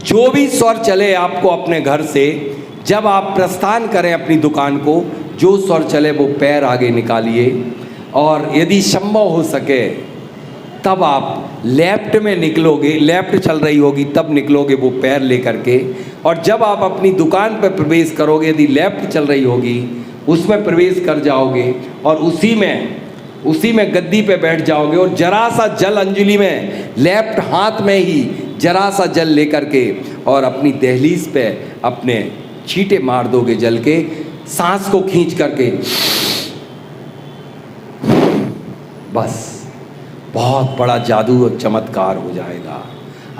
जो भी स्वर चले आपको अपने घर से, जब आप प्रस्थान करें अपनी दुकान को, जो स्वर चले वो पैर आगे निकालिए, और यदि संभव हो सके तब आप लेफ्ट में निकलोगे, लेफ्ट चल रही होगी तब निकलोगे वो पैर लेकर के, और जब आप अपनी दुकान पर प्रवेश करोगे, यदि लेफ्ट चल रही होगी उसमें प्रवेश कर जाओगे और उसी में गद्दी पे बैठ जाओगे, और जरा सा जल अंजलि में लेफ्ट हाथ में ही जरा सा जल लेकर के और अपनी दहलीज पे अपने छींटे मार दोगे जल के, सांस को खींच करके, बस बहुत बड़ा जादू और चमत्कार हो जाएगा।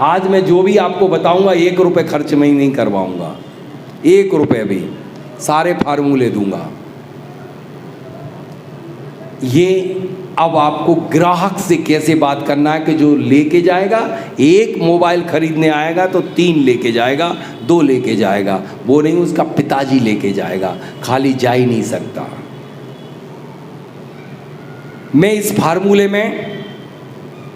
आज मैं जो भी आपको बताऊंगा 1 रुपये खर्च में ही नहीं करवाऊंगा, 1 रुपये भी, सारे फार्मूले दूंगा। ये अब आपको ग्राहक से कैसे बात करना है कि जो लेके जाएगा, एक मोबाइल खरीदने आएगा तो 3 लेके जाएगा, 2 लेके जाएगा, वो नहीं उसका पिताजी लेके जाएगा, खाली जा ही नहीं सकता। मैं इस फार्मूले में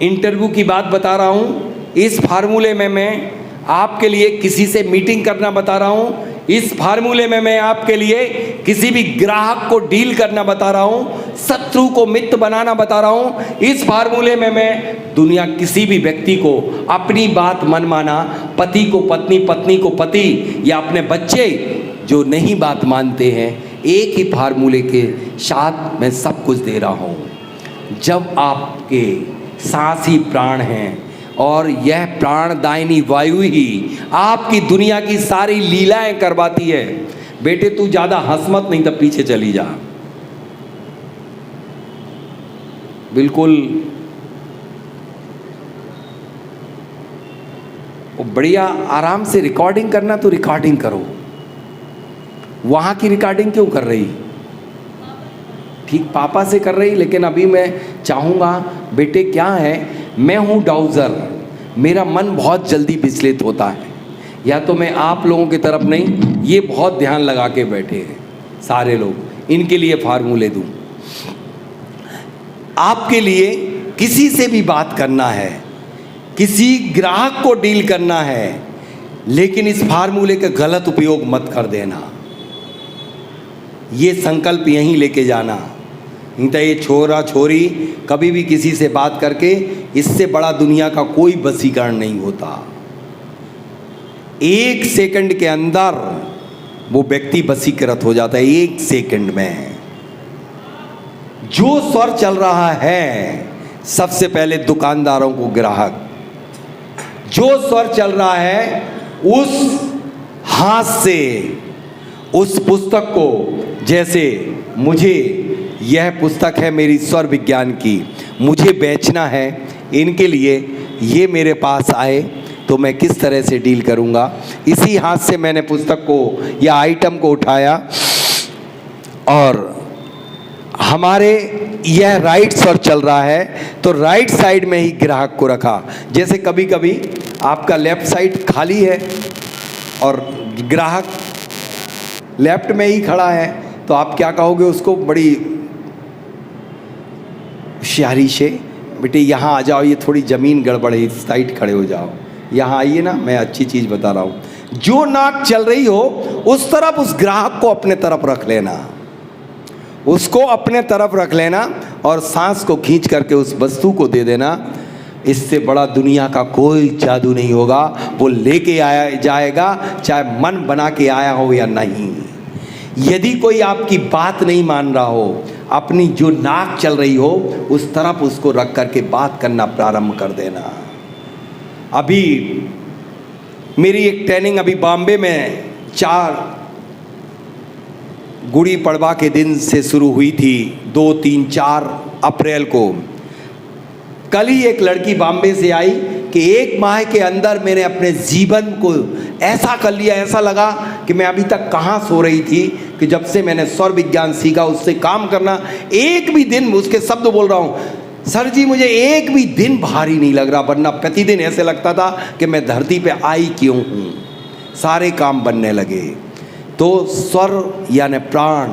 इंटरव्यू की बात बता रहा हूँ, इस फार्मूले में मैं आपके लिए किसी से मीटिंग करना बता रहा हूँ, इस फार्मूले में मैं आपके लिए किसी भी ग्राहक को डील करना बता रहा हूँ, शत्रु को मित्र बनाना बता रहा हूँ। इस फार्मूले में मैं दुनिया किसी भी व्यक्ति को अपनी बात मन माना, पति को पत्नी, पत्नी को पति, या अपने बच्चे जो नहीं बात मानते हैं, एक ही फार्मूले के साथ मैं सब कुछ दे रहा हूँ। जब आपके सांस ही प्राण हैं और यह प्राणदायिनी वायु ही आपकी दुनिया की सारी लीलाएं करवाती है। बेटे तू ज़्यादा हंस मत, नहीं तब पीछे चली जा। बिल्कुल बढ़िया आराम से रिकॉर्डिंग करना तो रिकॉर्डिंग करो, वहाँ की रिकॉर्डिंग क्यों कर रही? ठीक पापा से कर रही, लेकिन अभी मैं चाहूँगा बेटे क्या है, मैं हूँ डाउजर, मेरा मन बहुत जल्दी विचलित होता है, या तो मैं आप लोगों की तरफ नहीं, ये बहुत ध्यान लगा के बैठे हैं सारे लोग, इनके लिए फार्मूले दूँ। आपके लिए किसी से भी बात करना है, किसी ग्राहक को डील करना है, लेकिन इस फार्मूले का गलत उपयोग मत कर देना। ये संकल्प यहीं लेके जाना, नहीं तो ये छोरा छोरी कभी भी किसी से बात करके, इससे बड़ा दुनिया का कोई वशीकरण नहीं होता। 1 सेकंड के अंदर वो व्यक्ति वशीकृत हो जाता है, 1 सेकंड में। जो स्वर चल रहा है, सबसे पहले दुकानदारों को ग्राहक, जो स्वर चल रहा है उस हाथ से उस पुस्तक को, जैसे मुझे यह पुस्तक है मेरी स्वर विज्ञान की, मुझे बेचना है, इनके लिए ये मेरे पास आए तो मैं किस तरह से डील करूँगा। इसी हाथ से मैंने पुस्तक को या आइटम को उठाया और हमारे यह राइट स्वर चल रहा है तो राइट साइड में ही ग्राहक को रखा। जैसे कभी कभी आपका लेफ्ट साइड खाली है और ग्राहक लेफ्ट में ही खड़ा है, तो आप क्या कहोगे उसको बड़ी होशियारी से, बेटे यहाँ आ जाओ, ये थोड़ी ज़मीन गड़बड़ है, इस साइड खड़े हो जाओ, यहाँ आइए ना, मैं अच्छी चीज़ बता रहा हूँ। जो नाक चल रही हो उस तरफ उस ग्राहक को अपने तरफ रख लेना, उसको अपने तरफ रख लेना और सांस को खींच करके उस वस्तु को दे देना। इससे बड़ा दुनिया का कोई जादू नहीं होगा, वो लेके आया जाएगा, चाहे मन बना के आया हो या नहीं। यदि कोई आपकी बात नहीं मान रहा हो, अपनी जो नाक चल रही हो उस तरफ उसको रख करके बात करना प्रारंभ कर देना। अभी मेरी एक ट्रेनिंग अभी बॉम्बे में 4 गुड़ी पड़वा के दिन से शुरू हुई थी, 2, 3, 4 अप्रैल को। कल ही एक लड़की बॉम्बे से आई कि 1 माह के अंदर मैंने अपने जीवन को ऐसा कर लिया, ऐसा लगा कि मैं अभी तक कहाँ सो रही थी, कि जब से मैंने स्वर विज्ञान सीखा उससे काम करना, एक भी दिन, उसके शब्द बोल रहा हूँ, सर जी मुझे एक भी दिन भारी नहीं लग रहा, वरना प्रतिदिन ऐसे लगता था कि मैं धरती पे आई क्यों हूँ। सारे काम बनने लगे। तो स्वर यानी प्राण,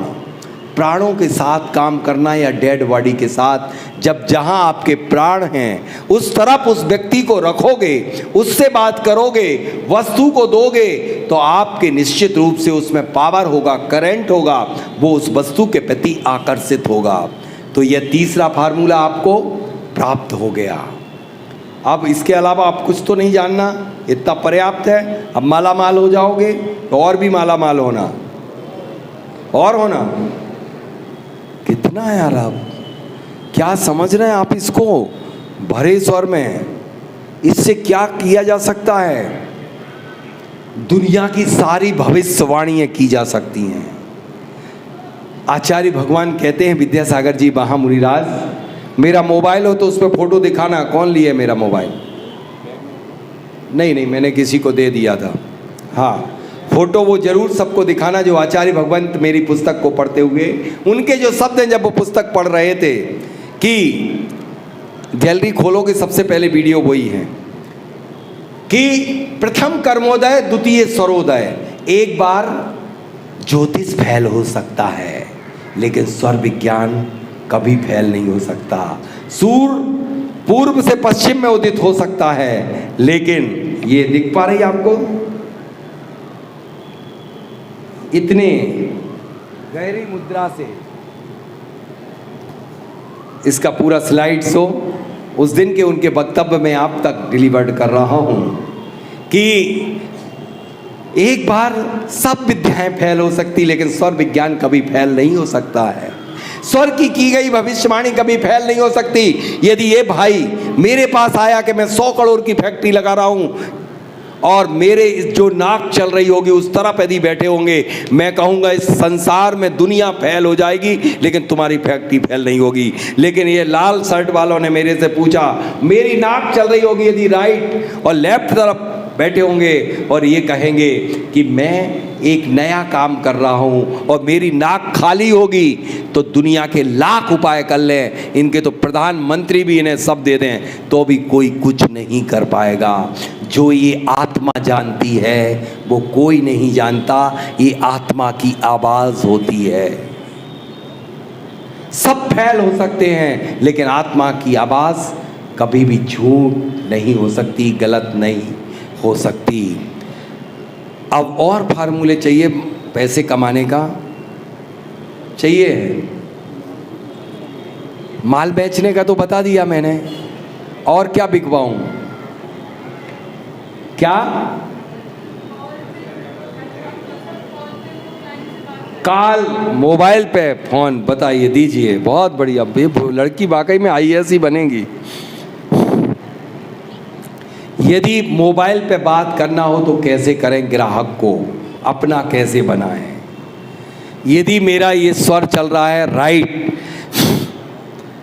प्राणों के साथ काम करना या डेड बॉडी के साथ, जब जहाँ आपके प्राण हैं उस तरफ उस व्यक्ति को रखोगे, उससे बात करोगे, वस्तु को दोगे, तो आपके निश्चित रूप से उसमें पावर होगा, करंट होगा, वो उस वस्तु के प्रति आकर्षित होगा। तो यह तीसरा फार्मूला आपको प्राप्त हो गया। अब इसके अलावा आप कुछ तो नहीं जानना, इतना पर्याप्त है। अब माला माल हो जाओगे तो और भी माला माल होना, और होना। कितना यार, आप क्या समझ रहे हैं आप इसको? भरे स्वर में इससे क्या किया जा सकता है? दुनिया की सारी भविष्यवाणियां की जा सकती हैं। आचार्य भगवान कहते हैं, विद्यासागर जी महामुनिराज, मेरा मोबाइल हो तो उस पर फोटो दिखाना। कौन लिए मेरा मोबाइल? नहीं, मैंने किसी को दे दिया था। हाँ, फोटो वो जरूर सबको दिखाना जो आचार्य भगवंत मेरी पुस्तक को पढ़ते हुए, उनके जो शब्द हैं जब वो पुस्तक पढ़ रहे थे कि गैलरी खोलोगे सबसे पहले वीडियो वही है कि प्रथम कर्मोदय द्वितीय स्वरोदय। एक बार ज्योतिष फैल हो सकता है लेकिन स्वर विज्ञान कभी फैल नहीं हो सकता। सूर्य पूर्व से पश्चिम में उदित हो सकता है लेकिन ये दिख पा रही आपको? इतने गहरी मुद्रा से इसका पूरा स्लाइड शो उस दिन के उनके वक्तव्य में आप तक डिलीवर्ड कर रहा हूं कि एक बार सब विद्याएं फैल हो सकती लेकिन स्वर विज्ञान कभी फैल नहीं हो सकता है। स्वर की गई भविष्यवाणी कभी फैल नहीं हो सकती। यदि ये भाई मेरे पास आया कि मैं 100 करोड़ की फैक्ट्री लगा रहा हूं और मेरे जो नाक चल रही होगी उस तरफ यदि बैठे होंगे, मैं कहूँगा इस संसार में दुनिया फैल हो जाएगी लेकिन तुम्हारी फैक्ट्री फैल नहीं होगी। लेकिन ये लाल शर्ट वालों ने मेरे से पूछा, मेरी नाक चल रही होगी यदि राइट और लेफ्ट तरफ बैठे होंगे और ये कहेंगे कि मैं एक नया काम कर रहा हूँ और मेरी नाक खाली होगी तो दुनिया के लाख उपाय कर लें, इनके तो प्रधानमंत्री भी इन्हें सब दे दें तो भी कोई कुछ नहीं कर पाएगा। जो ये आत्मा जानती है वो कोई नहीं जानता। ये आत्मा की आवाज़ होती है। सब फैल हो सकते हैं लेकिन आत्मा की आवाज़ कभी भी झूठ नहीं हो सकती, गलत नहीं हो सकती। अब और फार्मूले चाहिए पैसे कमाने का? चाहिए। माल बेचने का तो बता दिया मैंने, और क्या बिकवाऊं? क्या? कॉल, मोबाइल पे फोन बताइए, दीजिए। बहुत बढ़िया, लड़की वाकई में IAS ही बनेगी। यदि मोबाइल पे बात करना हो तो कैसे करें? ग्राहक को अपना कैसे बनाएं? यदि मेरा ये स्वर चल रहा है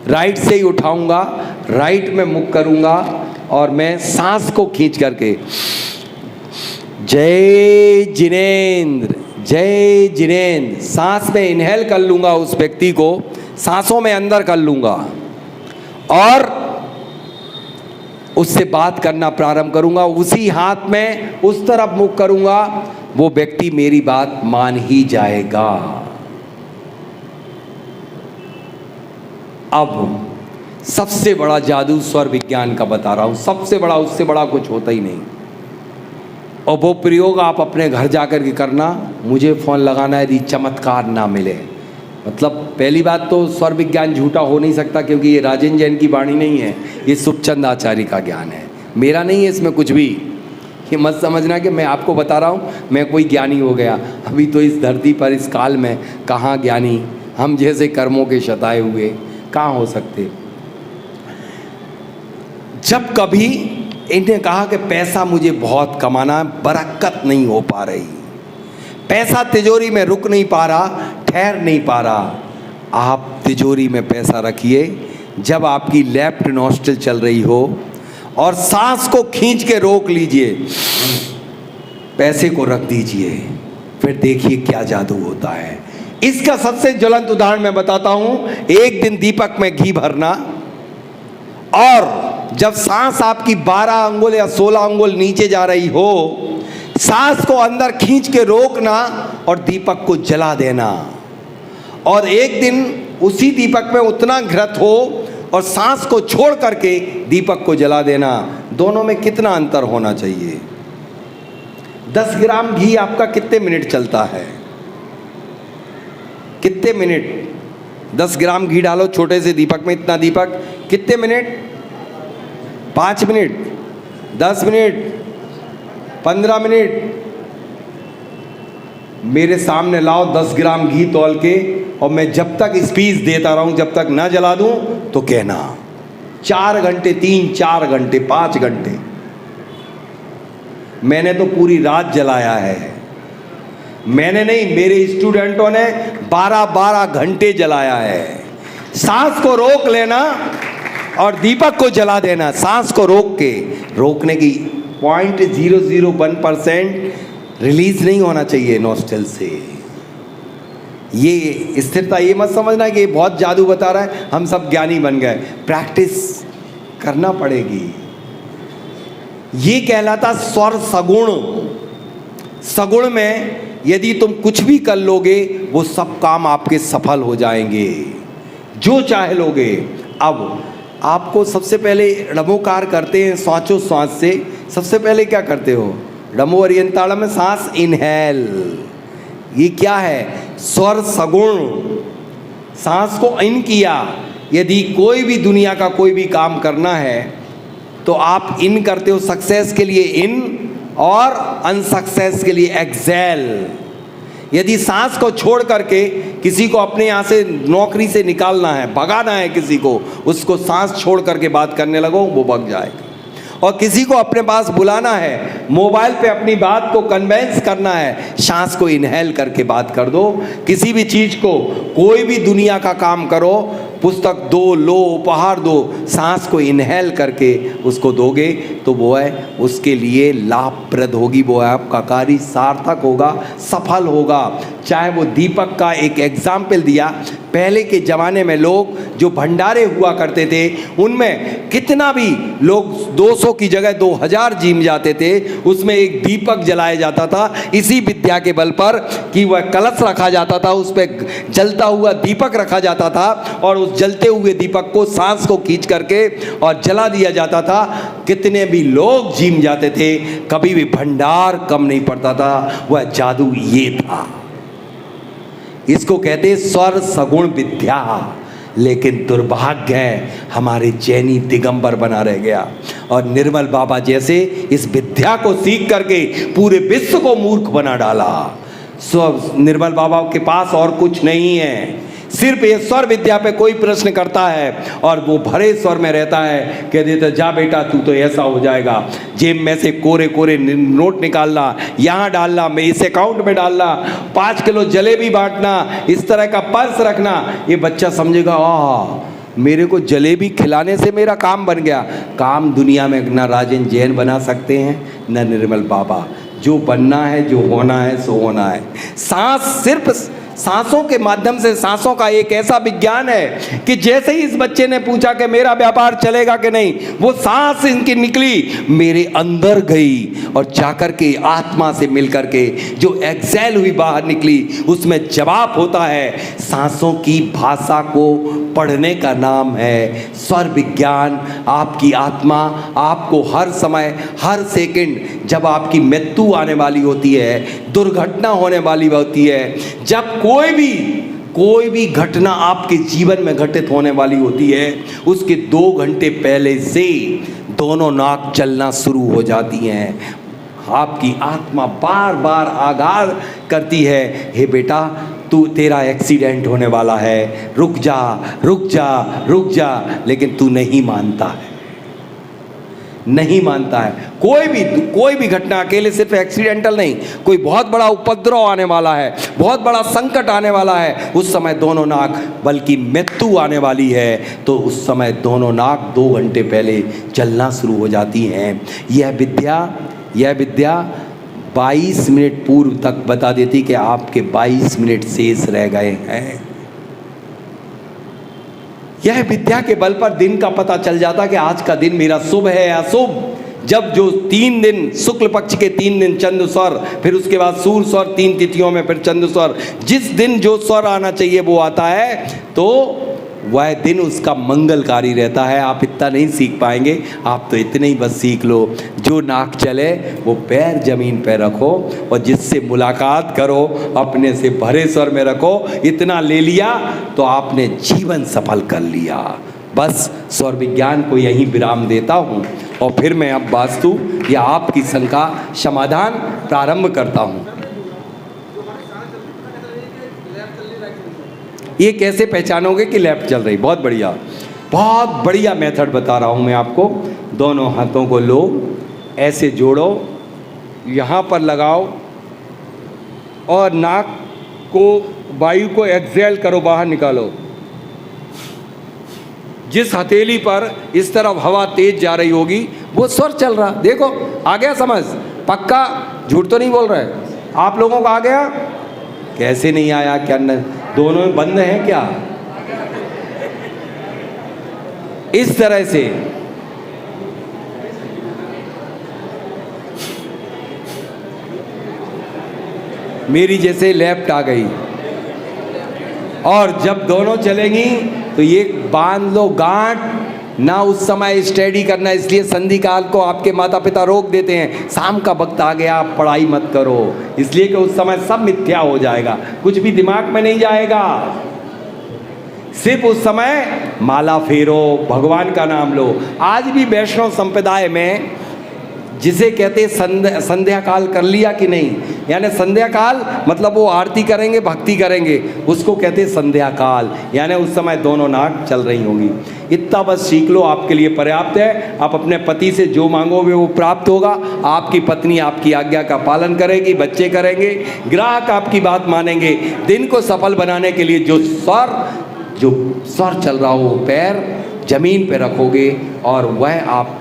राइट से ही उठाऊंगा, राइट में मुख करूंगा और मैं सांस को खींच करके जय जिनेंद्र, जय जिनेंद्र, सांस में इनहेल कर लूंगा, उस व्यक्ति को सांसों में अंदर कर लूंगा और उससे बात करना प्रारंभ करूंगा। उसी हाथ में उस तरफ मुख करूंगा, वो व्यक्ति मेरी बात मान ही जाएगा। अब सबसे बड़ा जादू स्वर विज्ञान का बता रहा हूं, सबसे बड़ा, उससे बड़ा कुछ होता ही नहीं। और वो प्रयोग आप अपने घर जाकर के करना। मुझे फोन लगाना यदि चमत्कार ना मिले। मतलब पहली बात तो स्वर विज्ञान झूठा हो नहीं सकता क्योंकि ये राजेंद्र जैन की वाणी नहीं है, ये सुखचंद आचार्य का ज्ञान है, मेरा नहीं है इसमें कुछ भी। ये मत समझना कि मैं आपको बता रहा हूँ मैं कोई ज्ञानी हो गया। अभी तो इस धरती पर इस काल में कहाँ ज्ञानी, हम जैसे कर्मों के शताए हुए कहाँ हो सकते। जब कभी इन्हें कहा कि पैसा मुझे बहुत कमाना, बरकत नहीं हो पा रही, पैसा तिजोरी में रुक नहीं पा रहा, ठहर नहीं पा रहा, आप तिजोरी में पैसा रखिए। जब आपकी लेफ्ट नॉस्ट्रिल चल रही हो और सांस को खींच के रोक लीजिए, पैसे को रख दीजिए, फिर देखिए क्या जादू होता है। इसका सबसे ज्वलंत उदाहरण मैं बताता हूं। एक दिन दीपक में घी भरना और जब सांस आपकी 12 अंगुल या 16 अंगुल नीचे जा रही हो, सांस को अंदर खींच के रोकना और दीपक को जला देना। और एक दिन उसी दीपक में उतना घृत हो और सांस को छोड़ करके दीपक को जला देना। दोनों में कितना अंतर होना चाहिए? 10 ग्राम घी आपका कितने मिनट चलता है? कितने मिनट? 10 ग्राम घी डालो छोटे से दीपक में, इतना दीपक, कितने मिनट? 5 minute, 10 minute, 15 minute. मेरे सामने लाओ 10 ग्राम घी तौल के और मैं जब तक स्पीच देता रहूं, जब तक ना जला दूं तो कहना। 4 घंटे, 3, 4 घंटे, 5 घंटे, मैंने तो पूरी रात जलाया है। मैंने नहीं, मेरे स्टूडेंटों ने 12-12 घंटे जलाया है। सांस को रोक लेना और दीपक को जला देना, सांस को रोकने की 0.001% रिलीज नहीं होना चाहिए नोस्ट्रल से। ये स्थिरता, ये मत समझना कि ये बहुत जादू बता रहा है, हम सब ज्ञानी बन गए। प्रैक्टिस करना पड़ेगी। ये कहलाता स्वर सगुण। सगुण में यदि तुम कुछ भी कर लोगे वो सब काम आपके सफल हो जाएंगे, जो चाहे लोगे। अब आपको सबसे पहले णमोकार करते हैं श्वासो श्वास से। सबसे पहले क्या करते हो? णमो अर्यंताड़म में सांस इनहेल। ये क्या है? स्वर सगुण। सांस को इन किया। यदि कोई भी दुनिया का कोई भी काम करना है तो आप इन करते हो सक्सेस के लिए इन, और अनसक्सेस के लिए एक्सेल। यदि सांस को छोड़ करके किसी को अपने यहाँ से नौकरी से निकालना है, भगाना है किसी को, उसको सांस छोड़ करके बात करने लगो, वो भग जाएगा। और किसी को अपने पास बुलाना है, मोबाइल पे अपनी बात को कन्वेंस करना है, सांस को इनहेल करके बात कर दो। किसी भी चीज़ को, कोई भी दुनिया का काम करो, पुस्तक दो, लो, उपहार दो, सांस को इनहेल करके उसको दोगे तो वो है उसके लिए लाभप्रद होगी, वो है आपका कार्य सार्थक होगा, सफल होगा। चाहे वो दीपक का एक एग्जाम्पल दिया, पहले के ज़माने में लोग जो भंडारे हुआ करते थे उनमें कितना भी लोग 200 की जगह 2000 जीम जाते थे, उसमें एक दीपक जलाया जाता था इसी विद्या के बल पर कि वह कलश रखा जाता था, उस पर जलता हुआ दीपक रखा जाता था और उस जलते हुए दीपक को सांस को खींच करके और जला दिया जाता था। कितने भी लोग जीम जाते थे, कभी भी भंडार कम नहीं पड़ता था। वह जादू ये था। इसको कहते स्वर सगुण विद्या। लेकिन दुर्भाग्य है हमारे जैनी दिगंबर बना रह गया, और निर्मल बाबा जैसे इस विद्या को सीख करके पूरे विश्व को मूर्ख बना डाला। निर्मल बाबा के पास और कुछ नहीं है, सिर्फ ये स्वर विद्या पे कोई प्रश्न करता है और वो भरे स्वर में रहता है, कह देता जा बेटा तू तो ऐसा हो जाएगा, जेब में से कोरे कोरे नोट निकालना, यहाँ डालना, मैं इस अकाउंट में डालना, 5 किलो जलेबी बांटना, इस तरह का पर्स रखना। ये बच्चा समझेगा मेरे को जलेबी खिलाने से मेरा काम बन गया। काम दुनिया में ना राजन जैन बना सकते हैं न निर्मल बाबा। जो बनना है, जो होना है सो होना है। सांस, सिर्फ सांसों के माध्यम से, सांसों का एक ऐसा विज्ञान है कि जैसे ही इस बच्चे ने पूछा कि मेरा व्यापार चलेगा कि नहीं, वो सांस इनकी निकली, मेरे अंदर गई और जाकर के आत्मा से मिलकर के जो एक्सेल हुई बाहर निकली, उसमें जवाब होता है। सांसों की भाषा को पढ़ने का नाम है स्वर विज्ञान। आपकी आत्मा आपको हर समय, हर सेकंड, जब आपकी मृत्यु आने वाली होती है, दुर्घटना होने वाली होती है, जब कोई भी घटना आपके जीवन में घटित होने वाली होती है, उसके 2 घंटे पहले से दोनों नाक चलना शुरू हो जाती हैं। आपकी आत्मा बार बार आगाह करती है, हे बेटा तू, तेरा एक्सीडेंट होने वाला है, रुक जा रुक जा रुक जा। लेकिन तू नहीं मानता है, नहीं मानता है। कोई भी घटना, अकेले सिर्फ एक्सीडेंटल नहीं, कोई बहुत बड़ा उपद्रव आने वाला है, बहुत बड़ा संकट आने वाला है, उस समय दोनों नाक, बल्कि मृत्यु आने वाली है तो उस समय दोनों नाक 2 घंटे पहले चलना शुरू हो जाती हैं। यह विद्या 22 मिनट पूर्व तक बता देती कि आपके 22 मिनट शेष रह गए हैं। यह विद्या के बल पर दिन का पता चल जाता कि आज का दिन मेरा शुभ है या अशुभ। जब जो 3 दिन, शुक्ल पक्ष के 3 दिन चंद्र स्वर, फिर उसके बाद सूर्य स्वर, 3 तिथियों में फिर चंद्र स्वर, जिस दिन जो स्वर आना चाहिए वो आता है, तो वह दिन उसका मंगलकारी रहता है। आप इतना नहीं सीख पाएंगे, आप तो इतने ही बस सीख लो, जो नाक चले वो पैर जमीन पे रखो और जिससे मुलाकात करो अपने से भरे स्वर में रखो। इतना ले लिया तो आपने जीवन सफल कर लिया। बस स्वर विज्ञान को यहीं विराम देता हूँ और फिर मैं अब वास्तु या आपकी शंका समाधान प्रारंभ करता हूँ। ये कैसे पहचानोगे कि लेफ्ट चल रही? बहुत बढ़िया मेथड बता रहा हूँ मैं आपको। दोनों हाथों को लो, ऐसे जोड़ो, यहाँ पर लगाओ और नाक को, वायु को एक्सहेल करो, बाहर निकालो। जिस हथेली पर इस तरफ हवा तेज जा रही होगी वो स्वर चल रहा। देखो आ गया समझ? पक्का? झूठ तो नहीं बोल रहे आप लोगों को? आ गया? कैसे नहीं आया? क्या दोनों में बंद हैं क्या? इस तरह से मेरी जैसे लेफ्ट आ गई, और जब दोनों चलेंगी तो ये बांध लो गांठ ना। उस समय स्टडी करना, इसलिए संधि काल को आपके माता पिता रोक देते हैं। शाम का वक्त आ गया, आप पढ़ाई मत करो, इसलिए कि उस समय सब मिथ्या हो जाएगा, कुछ भी दिमाग में नहीं जाएगा। सिर्फ उस समय माला फेरो, भगवान का नाम लो। आज भी वैष्णव संप्रदाय में जिसे कहते संध्या काल कर लिया कि नहीं, यानी संध्या काल मतलब वो आरती करेंगे, भक्ति करेंगे, उसको कहते संध्या काल, यानी उस समय दोनों नाक चल रही होंगी। इतना बस सीख लो, आपके लिए पर्याप्त है। आप अपने पति से जो मांगोगे वो प्राप्त होगा। आपकी पत्नी आपकी आज्ञा का पालन करेगी, बच्चे करेंगे, ग्राहक आपकी बात मानेंगे। दिन को सफल बनाने के लिए जो स्वर चल रहा हो, पैर जमीन पे रखोगे और वह आप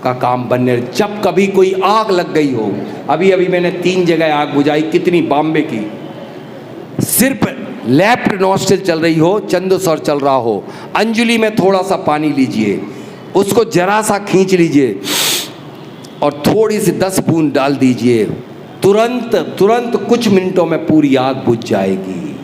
का काम बनने। जब कभी कोई आग लग गई हो, अभी मैंने 3 जगह आग बुझाई, कितनी, बॉम्बे की, सिर्फ लेफ्ट नॉस्ट्रिल चल रही हो, चंद्र स्वर चल रहा हो, अंजलि में थोड़ा सा पानी लीजिए, उसको जरा सा खींच लीजिए और थोड़ी सी 10 बूंद डाल दीजिए, तुरंत कुछ मिनटों में पूरी आग बुझ जाएगी।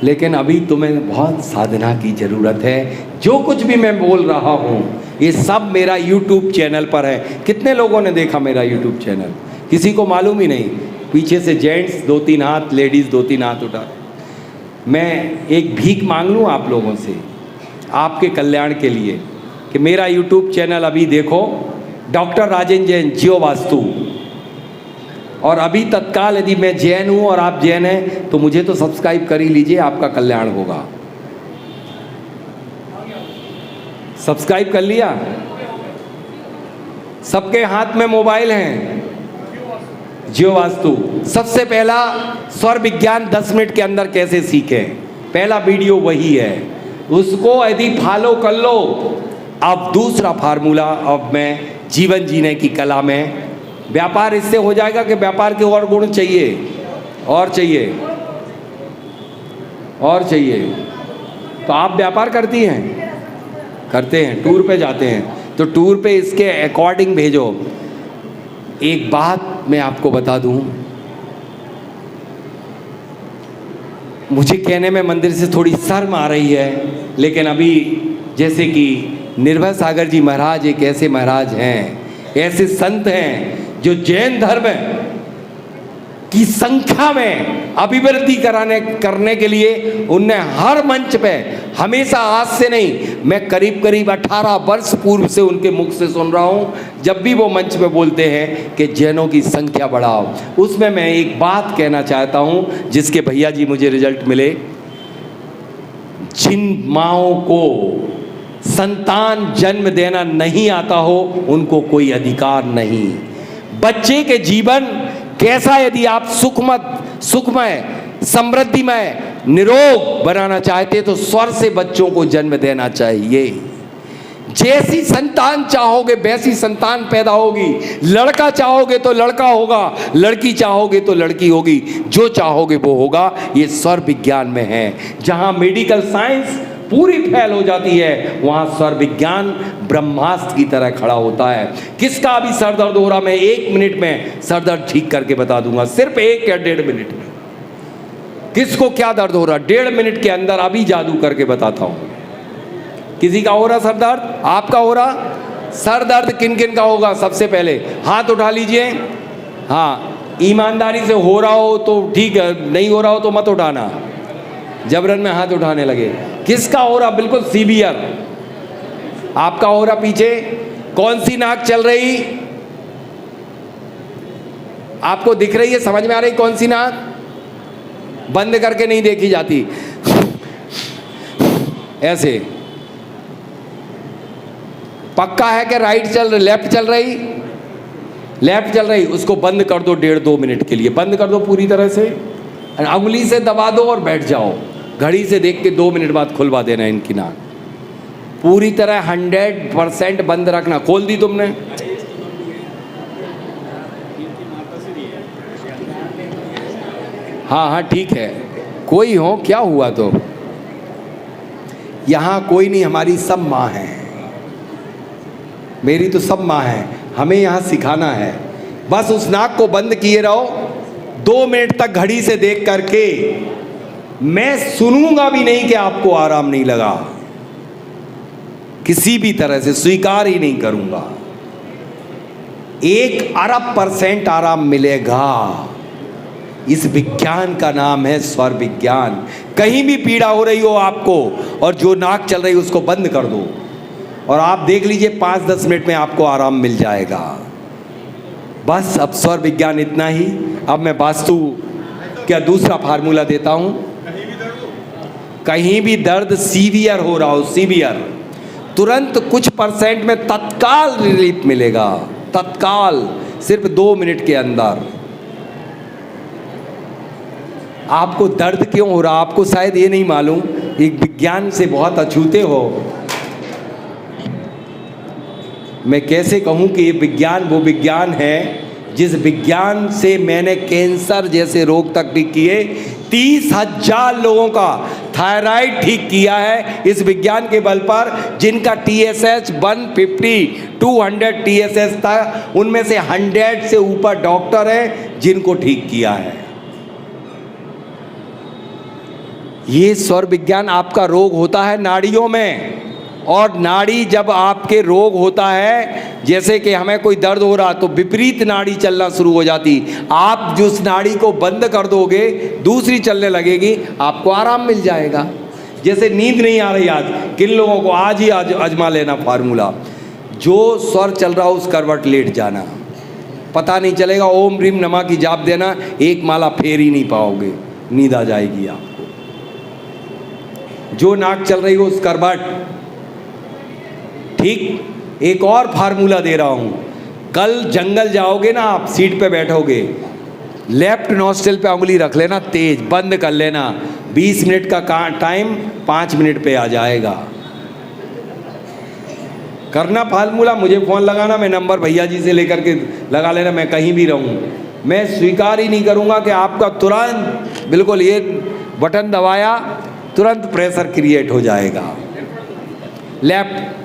लेकिन अभी तुम्हें बहुत साधना की ज़रूरत है। जो कुछ भी मैं बोल रहा हूँ ये सब मेरा YouTube चैनल पर है। कितने लोगों ने देखा मेरा YouTube चैनल? किसी को मालूम ही नहीं। पीछे से जेंट्स 2-3 हाथ, लेडीज़ 2-3 हाथ उठा। मैं एक भीख मांग लूँ आप लोगों से, आपके कल्याण के लिए, कि मेरा YouTube चैनल अभी देखो, डॉक्टर राजेंद्र जैन, जियो वास्तु। और अभी तत्काल यदि मैं जैन हूँ और आप जैन हैं तो मुझे तो सब्सक्राइब कर ही लीजिए, आपका कल्याण होगा। सब्सक्राइब कर लिया? सबके हाथ में मोबाइल हैं। जियो वास्तु सबसे पहला स्वर विज्ञान 10 मिनट के अंदर कैसे सीखें, पहला वीडियो वही है, उसको यदि फॉलो कर लो। अब दूसरा फार्मूला, अब मैं जीवन जीने की कला में, व्यापार इससे हो जाएगा कि व्यापार के और गुण चाहिए, और चाहिए, और चाहिए। तो आप व्यापार करती हैं? करते हैं, टूर पे जाते हैं, तो टूर पे इसके अकॉर्डिंग भेजो। एक बात मैं आपको बता दूं, मुझे कहने में मंदिर से थोड़ी शर्म आ रही है, लेकिन अभी जैसे कि निर्भय सागर जी महाराज एक ऐसे महाराज हैं, ऐसे संत हैं जो जैन धर्म की संख्या में अभिवृद्धि करने के लिए उनने हर मंच पे हमेशा, आज से नहीं, मैं करीब 18 वर्ष पूर्व से उनके मुख से सुन रहा हूँ, जब भी वो मंच पे बोलते हैं कि जैनों की संख्या बढ़ाओ। उसमें मैं एक बात कहना चाहता हूँ, जिसके भैया जी मुझे रिजल्ट मिले। जिन माओं को संतान जन्म देना नहीं आता हो उनको कोई अधिकार नहीं। बच्चे के जीवन कैसा, यदि आप सुखमय, समृद्धिमय, निरोग बनाना चाहते तो स्वर से बच्चों को जन्म देना चाहिए। जैसी संतान चाहोगे वैसी संतान पैदा होगी। लड़का चाहोगे तो लड़का होगा, लड़की चाहोगे तो लड़की होगी, जो चाहोगे वो होगा। ये स्वर विज्ञान में है। जहां मेडिकल साइंस पूरी फैल हो जाती है, वहां स्वर विज्ञान ब्रह्मास्त्र की तरह खड़ा होता है। किसका अभी सर दर्द हो रहा, मैं 1 मिनट में सर दर्द ठीक करके बता दूंगा, सिर्फ 1 या 1.5 मिनट में। किसको क्या दर्द हो रहा, 1.5 मिनट के अंदर अभी जादू करके बताता हूं। किसी का हो रहा सर दर्द? आपका हो रहा सर दर्द? किन किन का होगा? सबसे पहले हाथ उठा लीजिए। हाँ, ईमानदारी से हो रहा हो तो ठीक है, नहीं हो रहा हो तो मत उठाना, जबरन में हाथ उठाने लगे। किसका हो रहा बिल्कुल सीवियर? आपका हो रहा पीछे। कौन सी नाक चल रही? आपको दिख रही है, समझ में आ रही कौन सी नाक? बंद करके नहीं देखी जाती, ऐसे। पक्का है कि राइट लेफ्ट चल रही? लेफ्ट चल रही, उसको बंद कर दो 1.5-2 मिनट के लिए, बंद कर दो पूरी तरह से, उंगली से दबा दो और बैठ जाओ। घड़ी से देख के 2 मिनट बाद खुलवा देना इनकी नाक। पूरी तरह 100% बंद रखना। खोल दी तुमने? हाँ हाँ ठीक है, कोई हो, क्या हुआ तो? यहाँ कोई नहीं, हमारी सब माँ है, मेरी तो सब माँ है। हमें यहाँ सिखाना है, बस उस नाक को बंद किए रहो 2 मिनट तक घड़ी से देख करके। मैं सुनूंगा भी नहीं कि आपको आराम नहीं लगा, किसी भी तरह से स्वीकार ही नहीं करूंगा। 1 अरब % आराम मिलेगा। इस विज्ञान का नाम है स्वर विज्ञान। कहीं भी पीड़ा हो रही हो आपको और जो नाक चल रही है उसको बंद कर दो और आप देख लीजिए 5-10 मिनट में आपको आराम मिल जाएगा। बस अब स्वर विज्ञान इतना ही। अब मैं वास्तु क्या दूसरा फार्मूला देता हूं। कहीं भी दर्द सीवियर हो रहा हो, सीवियर, तुरंत कुछ % में तत्काल रिलीफ मिलेगा, तत्काल, सिर्फ 2 मिनट के अंदर। आपको दर्द क्यों हो रहा, आपको शायद ये नहीं मालूम, एक विज्ञान से बहुत अछूते हो। मैं कैसे कहूँ कि ये विज्ञान वो विज्ञान है जिस विज्ञान से मैंने कैंसर जैसे रोग तक ठीक किए, 30,000 लोगों का थायराइड ठीक किया है इस विज्ञान के बल पर, जिनका TSH 150 200 TSH था, उनमें से 100 से ऊपर डॉक्टर हैं जिनको ठीक किया है। ये स्वर विज्ञान। आपका रोग होता है नाड़ियों में, और नाड़ी जब आपके रोग होता है, जैसे कि हमें कोई दर्द हो रहा तो विपरीत नाड़ी चलना शुरू हो जाती, आप जिस नाड़ी को बंद कर दोगे दूसरी चलने लगेगी, आपको आराम मिल जाएगा। जैसे नींद नहीं आ रही आज, किन लोगों को आज ही आजमा लेना फार्मूला, जो स्वर चल रहा हो उस करवट लेट जाना, पता नहीं चलेगा, ओम ह्रीम नमः की जाप देना, एक माला फेर ही नहीं पाओगे, नींद आ जाएगी आपको। जो नाक चल रही हो उस करवट, ठीक। एक और फार्मूला दे रहा हूं, कल जंगल जाओगे ना, आप सीट पे बैठोगे, लेफ्ट नॉस्ट्रिल पे उंगली रख लेना, तेज बंद कर लेना, 20 मिनट का टाइम 5 मिनट पे आ जाएगा। करना फार्मूला, मुझे फ़ोन लगाना, मैं नंबर भैया जी से लेकर के लगा लेना, मैं कहीं भी रहूं, मैं स्वीकार ही नहीं करूंगा कि आपका तुरंत बिल्कुल ये बटन दबाया तुरंत प्रेशर क्रिएट हो जाएगा लेफ्ट।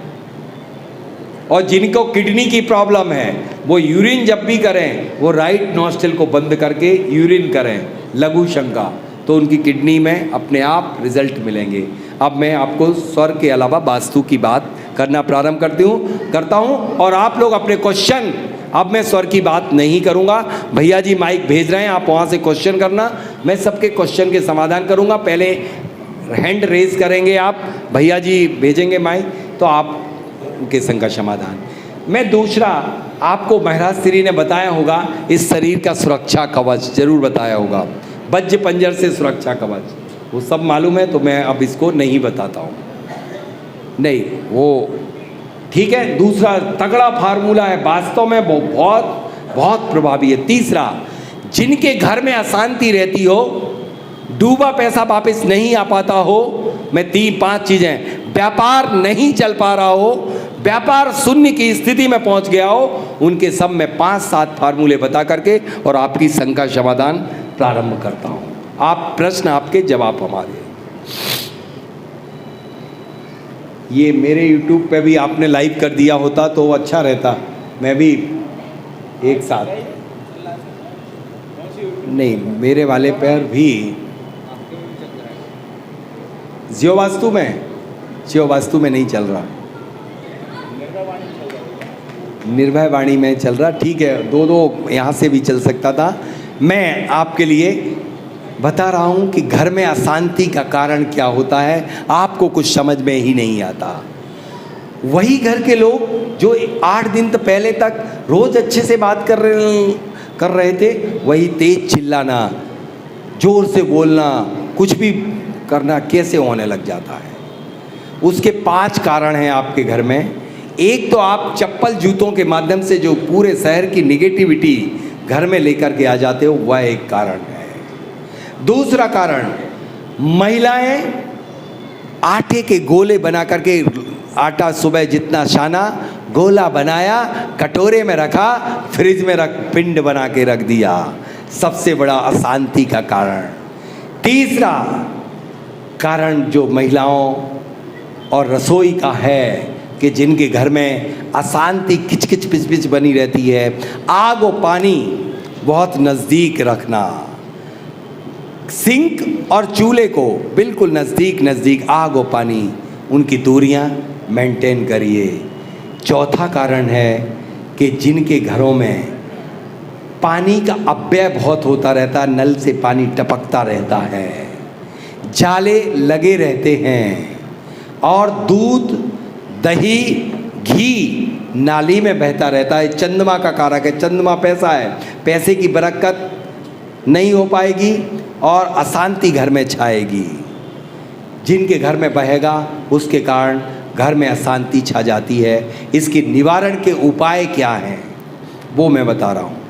और जिनको किडनी की प्रॉब्लम है वो यूरिन जब भी करें वो राइट नॉस्ट्रिल को बंद करके यूरिन करें, लघु शंका, तो उनकी किडनी में अपने आप रिजल्ट मिलेंगे। अब मैं आपको स्वर के अलावा वास्तु की बात करना प्रारंभ करता हूँ और आप लोग अपने क्वेश्चन, अब मैं स्वर की बात नहीं करूँगा, भैया जी माइक भेज रहे हैं, आप वहाँ से क्वेश्चन करना, मैं सबके क्वेश्चन के समाधान करूँगा। पहले हैंड रेज करेंगे आप, भैया जी भेजेंगे माइक, तो आप उनके संग का समाधान। मैं दूसरा, आपको महाराज श्री ने बताया होगा इस शरीर का सुरक्षा कवच जरूर बताया होगा, वज्र पंजर से सुरक्षा कवच, वो सब मालूम है, तो मैं अब इसको नहीं बताता हूँ, नहीं वो ठीक है। दूसरा तगड़ा फार्मूला है, वास्तव में वो बहुत बहुत प्रभावी है। तीसरा, जिनके घर में अशांति रहती हो, डूबा पैसा वापस नहीं आ पाता हो, मैं 3-5 चीज़ें, व्यापार नहीं चल पा रहा हो, व्यापार शून्य की स्थिति में पहुंच गया हो, उनके सब में 5-7 फार्मूले बता करके और आपकी शंका समाधान प्रारंभ करता हूं। आप प्रश्न, आपके जवाब हमारे। ये मेरे YouTube पे भी आपने लाइव कर दिया होता तो अच्छा रहता, मैं भी एक साथ, नहीं मेरे वाले पर भी जियो वास्तु में नहीं चल रहा, निर्भय वाणी में चल रहा, ठीक है, दो यहाँ से भी चल सकता था। मैं आपके लिए बता रहा हूँ कि घर में अशांति का कारण क्या होता है, आपको कुछ समझ में ही नहीं आता। वही घर के लोग जो 8 दिन तो पहले तक रोज अच्छे से बात कर रहे थे, वही तेज चिल्लाना, जोर से बोलना, कुछ भी करना कैसे होने लग जाता है। उसके 5 कारण हैं आपके घर में। एक तो आप चप्पल जूतों के माध्यम से जो पूरे शहर की निगेटिविटी घर में लेकर के आ जाते हो, वह एक कारण है। दूसरा कारण, महिलाएं आटे के गोले बना करके, आटा सुबह जितना छाना, गोला बनाया, कटोरे में रखा, फ्रिज में पिंड बना के रख दिया, सबसे बड़ा अशांति का कारण। तीसरा कारण जो महिलाओं और रसोई का है कि जिनके घर में अशांति, किचकिच पिचपिच बनी रहती है, आग और पानी बहुत नज़दीक रखना, सिंक और चूल्हे को बिल्कुल नज़दीक आग और पानी, उनकी दूरियां मेंटेन करिए। चौथा कारण है कि जिनके घरों में पानी का अपव्यय बहुत होता रहता है, नल से पानी टपकता रहता है, जाले लगे रहते हैं और दूध, दही, घी नाली में बहता रहता है, चंद्रमा का कारक है। चंद्रमा पैसा है, पैसे की बरकत नहीं हो पाएगी और अशांति घर में छाएगी। जिनके घर में बहेगा उसके कारण घर में अशांति छा जाती है। इसके निवारण के उपाय क्या हैं वो मैं बता रहा हूँ।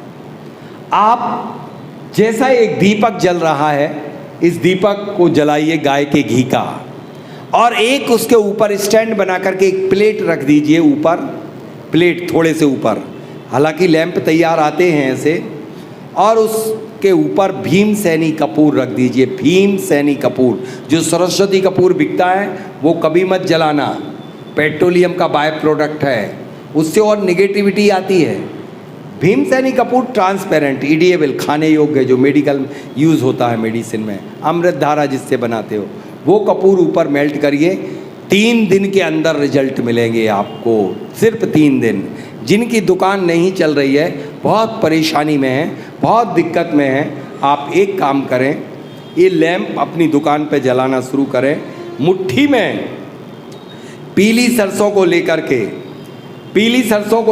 आप जैसा एक दीपक जल रहा है, इस दीपक को जलाइए गाय के घी का, और एक उसके ऊपर स्टैंड बना करके एक प्लेट रख दीजिए ऊपर, प्लेट थोड़े से ऊपर, हालांकि लैंप तैयार आते हैं ऐसे, और उसके ऊपर भीमसेनी कपूर रख दीजिए। भीमसेनी कपूर, जो सरस्वती कपूर बिकता है वो कभी मत जलाना, पेट्रोलियम का बाय प्रोडक्ट है, उससे और निगेटिविटी आती है। भीमसेनी कपूर ट्रांसपेरेंट, इडिएबल, खाने योग्य, जो मेडिकल यूज़ होता है मेडिसिन में, अमृत धारा जिससे बनाते हो, वो कपूर ऊपर मेल्ट करिए। 3 दिन के अंदर रिजल्ट मिलेंगे आपको, सिर्फ 3 दिन। जिनकी दुकान नहीं चल रही है, बहुत परेशानी में है, बहुत दिक्कत में है, आप एक काम करें, ये लैंप अपनी दुकान पे जलाना शुरू करें। मुट्ठी में पीली सरसों को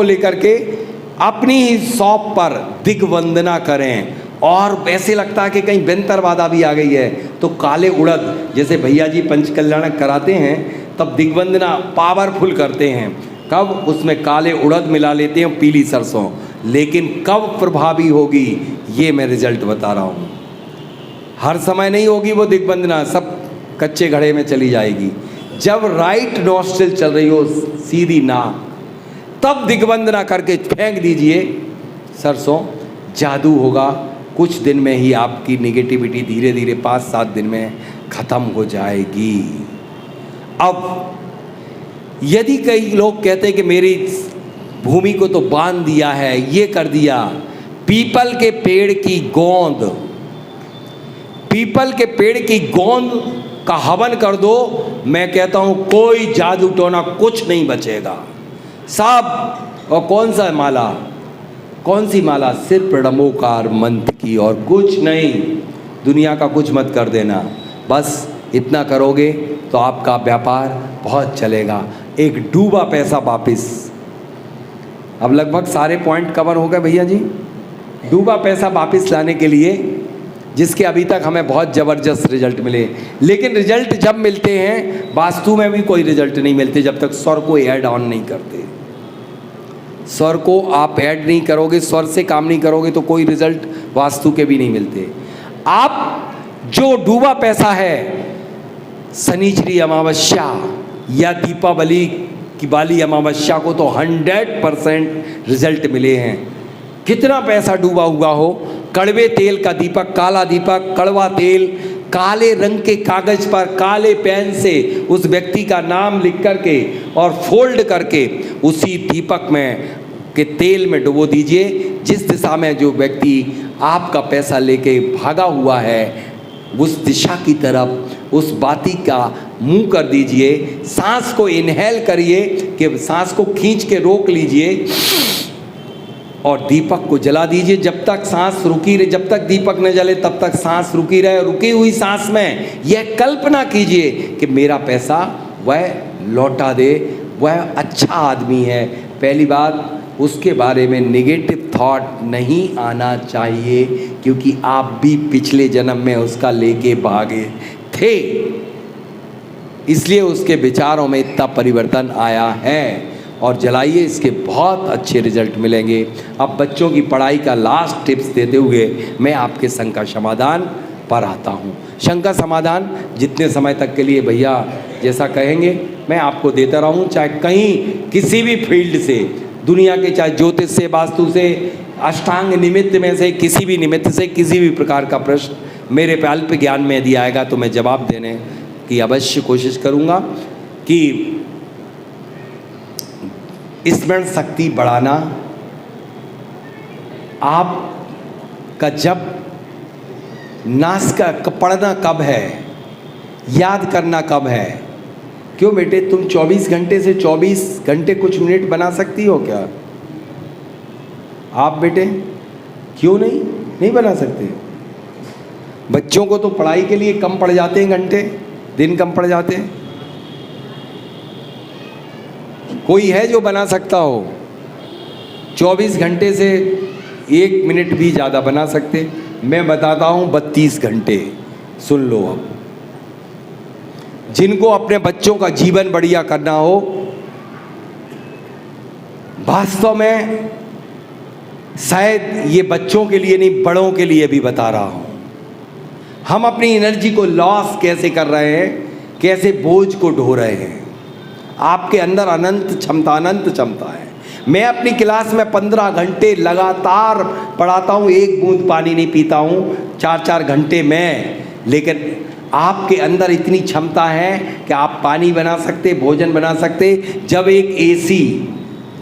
लेकर के अपनी ही शॉप पर दिग्वंदना करें। और ऐसे लगता है कि कहीं बेंतरवादा भी आ गई है, तो काले उड़द, जैसे भैया जी पंचकल्याणक कराते हैं तब दिग्वंदना पावरफुल करते हैं। कब? उसमें काले उड़द मिला लेते हैं, पीली सरसों। लेकिन कब प्रभावी होगी ये मैं रिजल्ट बता रहा हूँ। हर समय नहीं होगी वो दिग्वंदना, सब कच्चे घड़े में चली जाएगी। जब राइट नॉस्ट्रिल चल रही हो, सीधी नाक, तब दिग्वंदना करके फेंक दीजिए सरसों, जादू होगा। कुछ दिन में ही आपकी नेगेटिविटी धीरे धीरे 5-7 दिन में ख़त्म हो जाएगी। अब यदि कई लोग कहते हैं कि मेरी भूमि को तो बांध दिया है, ये कर दिया, पीपल के पेड़ की गोंद, पीपल के पेड़ की गोंद का हवन कर दो, मैं कहता हूं कोई जादू टोना कुछ नहीं बचेगा सब। और कौन सा माला, कौन सी माला? सिर्फ णमोकार मंत्र की और कुछ नहीं। दुनिया का कुछ मत कर देना, बस इतना करोगे तो आपका व्यापार बहुत चलेगा। एक डूबा पैसा वापिस। अब लगभग सारे पॉइंट कवर हो गए भैया जी। डूबा पैसा वापिस लाने के लिए, जिसके अभी तक हमें बहुत ज़बरदस्त रिजल्ट मिले, लेकिन रिजल्ट जब मिलते हैं, वास्तु में भी कोई रिजल्ट नहीं मिलते जब तक स्वर को ऐड ऑन नहीं करते। स्वर को आप ऐड नहीं करोगे, स्वर से काम नहीं करोगे तो कोई रिजल्ट वास्तु के भी नहीं मिलते। आप जो डूबा पैसा है, शनिचरी अमावस्या या दीपावली की वाली अमावस्या को तो 100% रिजल्ट मिले हैं। कितना पैसा डूबा हुआ हो, कड़वे तेल का दीपक, काला दीपक, कड़वा तेल, काले रंग के कागज पर काले पेन से उस व्यक्ति का नाम लिख करके और फोल्ड करके उसी दीपक में के तेल में डुबो दीजिए। जिस दिशा में जो व्यक्ति आपका पैसा लेके भागा हुआ है, उस दिशा की तरफ उस बाती का मुंह कर दीजिए। सांस को इनहेल करिए, कि सांस को खींच के रोक लीजिए और दीपक को जला दीजिए। जब तक सांस रुकी रहे, जब तक दीपक न जले तब तक सांस रुकी रहे। रुकी हुई सांस में यह कल्पना कीजिए कि मेरा पैसा वह लौटा दे, वह अच्छा आदमी है। पहली बात, उसके बारे में नेगेटिव थॉट नहीं आना चाहिए, क्योंकि आप भी पिछले जन्म में उसका लेके भागे थे, इसलिए उसके विचारों में इतना परिवर्तन आया है। और जलाइए, इसके बहुत अच्छे रिजल्ट मिलेंगे। अब बच्चों की पढ़ाई का लास्ट टिप्स देते हुए मैं आपके शंका समाधान पर आता हूँ। शंका समाधान जितने समय तक के लिए भैया जैसा कहेंगे मैं आपको देता रहूँ, चाहे कहीं किसी भी फील्ड से दुनिया के, चाहे ज्योतिष से, वास्तु से, अष्टांग निमित्त में से, किसी भी निमित्त से किसी भी प्रकार का प्रश्न मेरे पे अल्प ज्ञान में यदि आएगा तो मैं जवाब देने की अवश्य कोशिश करूँगा। कि स्मरण शक्ति बढ़ाना आपका जब नाश का पढ़ना कब है, याद करना कब है। क्यों बेटे, तुम 24 घंटे से 24 घंटे कुछ मिनट बना सकती हो क्या? आप बेटे क्यों नहीं बना सकते? बच्चों को तो पढ़ाई के लिए कम पड़ जाते हैं घंटे, दिन कम पड़ जाते हैं। कोई है जो बना सकता हो? 24 घंटे से 1 मिनट भी ज़्यादा बना सकते। मैं बताता हूँ 32 घंटे। सुन लो अब, जिनको अपने बच्चों का जीवन बढ़िया करना हो, वास्तव में शायद ये बच्चों के लिए नहीं, बड़ों के लिए भी बता रहा हूँ। हम अपनी एनर्जी को लॉस कैसे कर रहे हैं, कैसे बोझ को ढो रहे हैं। आपके अंदर अनंत क्षमता है। मैं अपनी क्लास में 15 घंटे लगातार पढ़ाता हूँ, एक बूंद पानी नहीं पीता हूँ 4-4 घंटे में, लेकिन आपके अंदर इतनी क्षमता है कि आप पानी बना सकते, भोजन बना सकते। जब एक एसी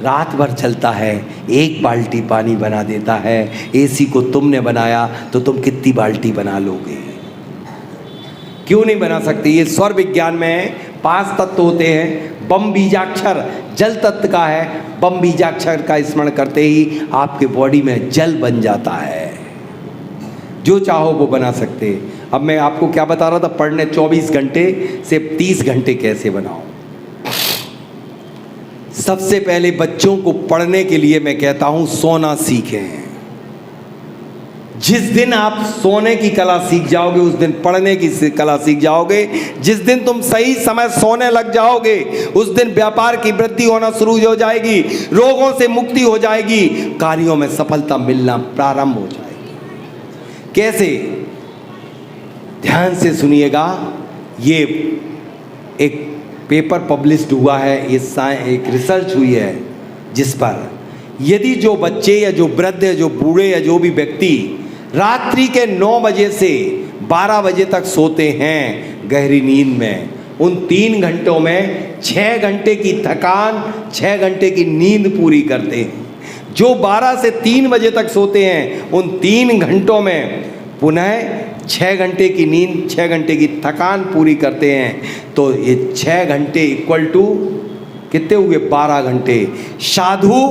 रात भर चलता है, 1 बाल्टी पानी बना देता है। एसी को तुमने बनाया तो तुम कितनी बाल्टी बना लोगे? क्यों नहीं बना सकते? ये स्वर विज्ञान में है, 5 तत्व होते हैं। बम बीजाक्षर जल तत्व का है। बम बीजाक्षर का स्मरण करते ही आपके बॉडी में जल बन जाता है। जो चाहो वो बना सकते। अब मैं आपको क्या बता रहा था, पढ़ने 24 घंटे से 30 घंटे कैसे बनाओ। सबसे पहले बच्चों को पढ़ने के लिए मैं कहता हूं सोना सीखें। जिस दिन आप सोने की कला सीख जाओगे उस दिन पढ़ने की कला सीख जाओगे। जिस दिन तुम सही समय सोने लग जाओगे उस दिन व्यापार की वृद्धि होना शुरू हो जाएगी, रोगों से मुक्ति हो जाएगी, कार्यों में सफलता मिलना प्रारंभ हो जाएगी। कैसे? ध्यान से सुनिएगा। ये एक पेपर पब्लिश्ड हुआ है, ये एक रिसर्च हुई है जिस पर यदि जो बच्चे या जो वृद्ध या जो बूढ़े या जो भी व्यक्ति रात्रि के 9 बजे से 12 बजे तक सोते हैं गहरी नींद में, उन 3 घंटों में 6 घंटे की थकान, 6 घंटे की नींद पूरी करते हैं। जो 12 से 3 बजे तक सोते हैं उन 3 घंटों में पुनः 6 घंटे की नींद, 6 घंटे की थकान पूरी करते हैं। तो ये 6 घंटे इक्वल टू कितने हुए? 12 घंटे। साधु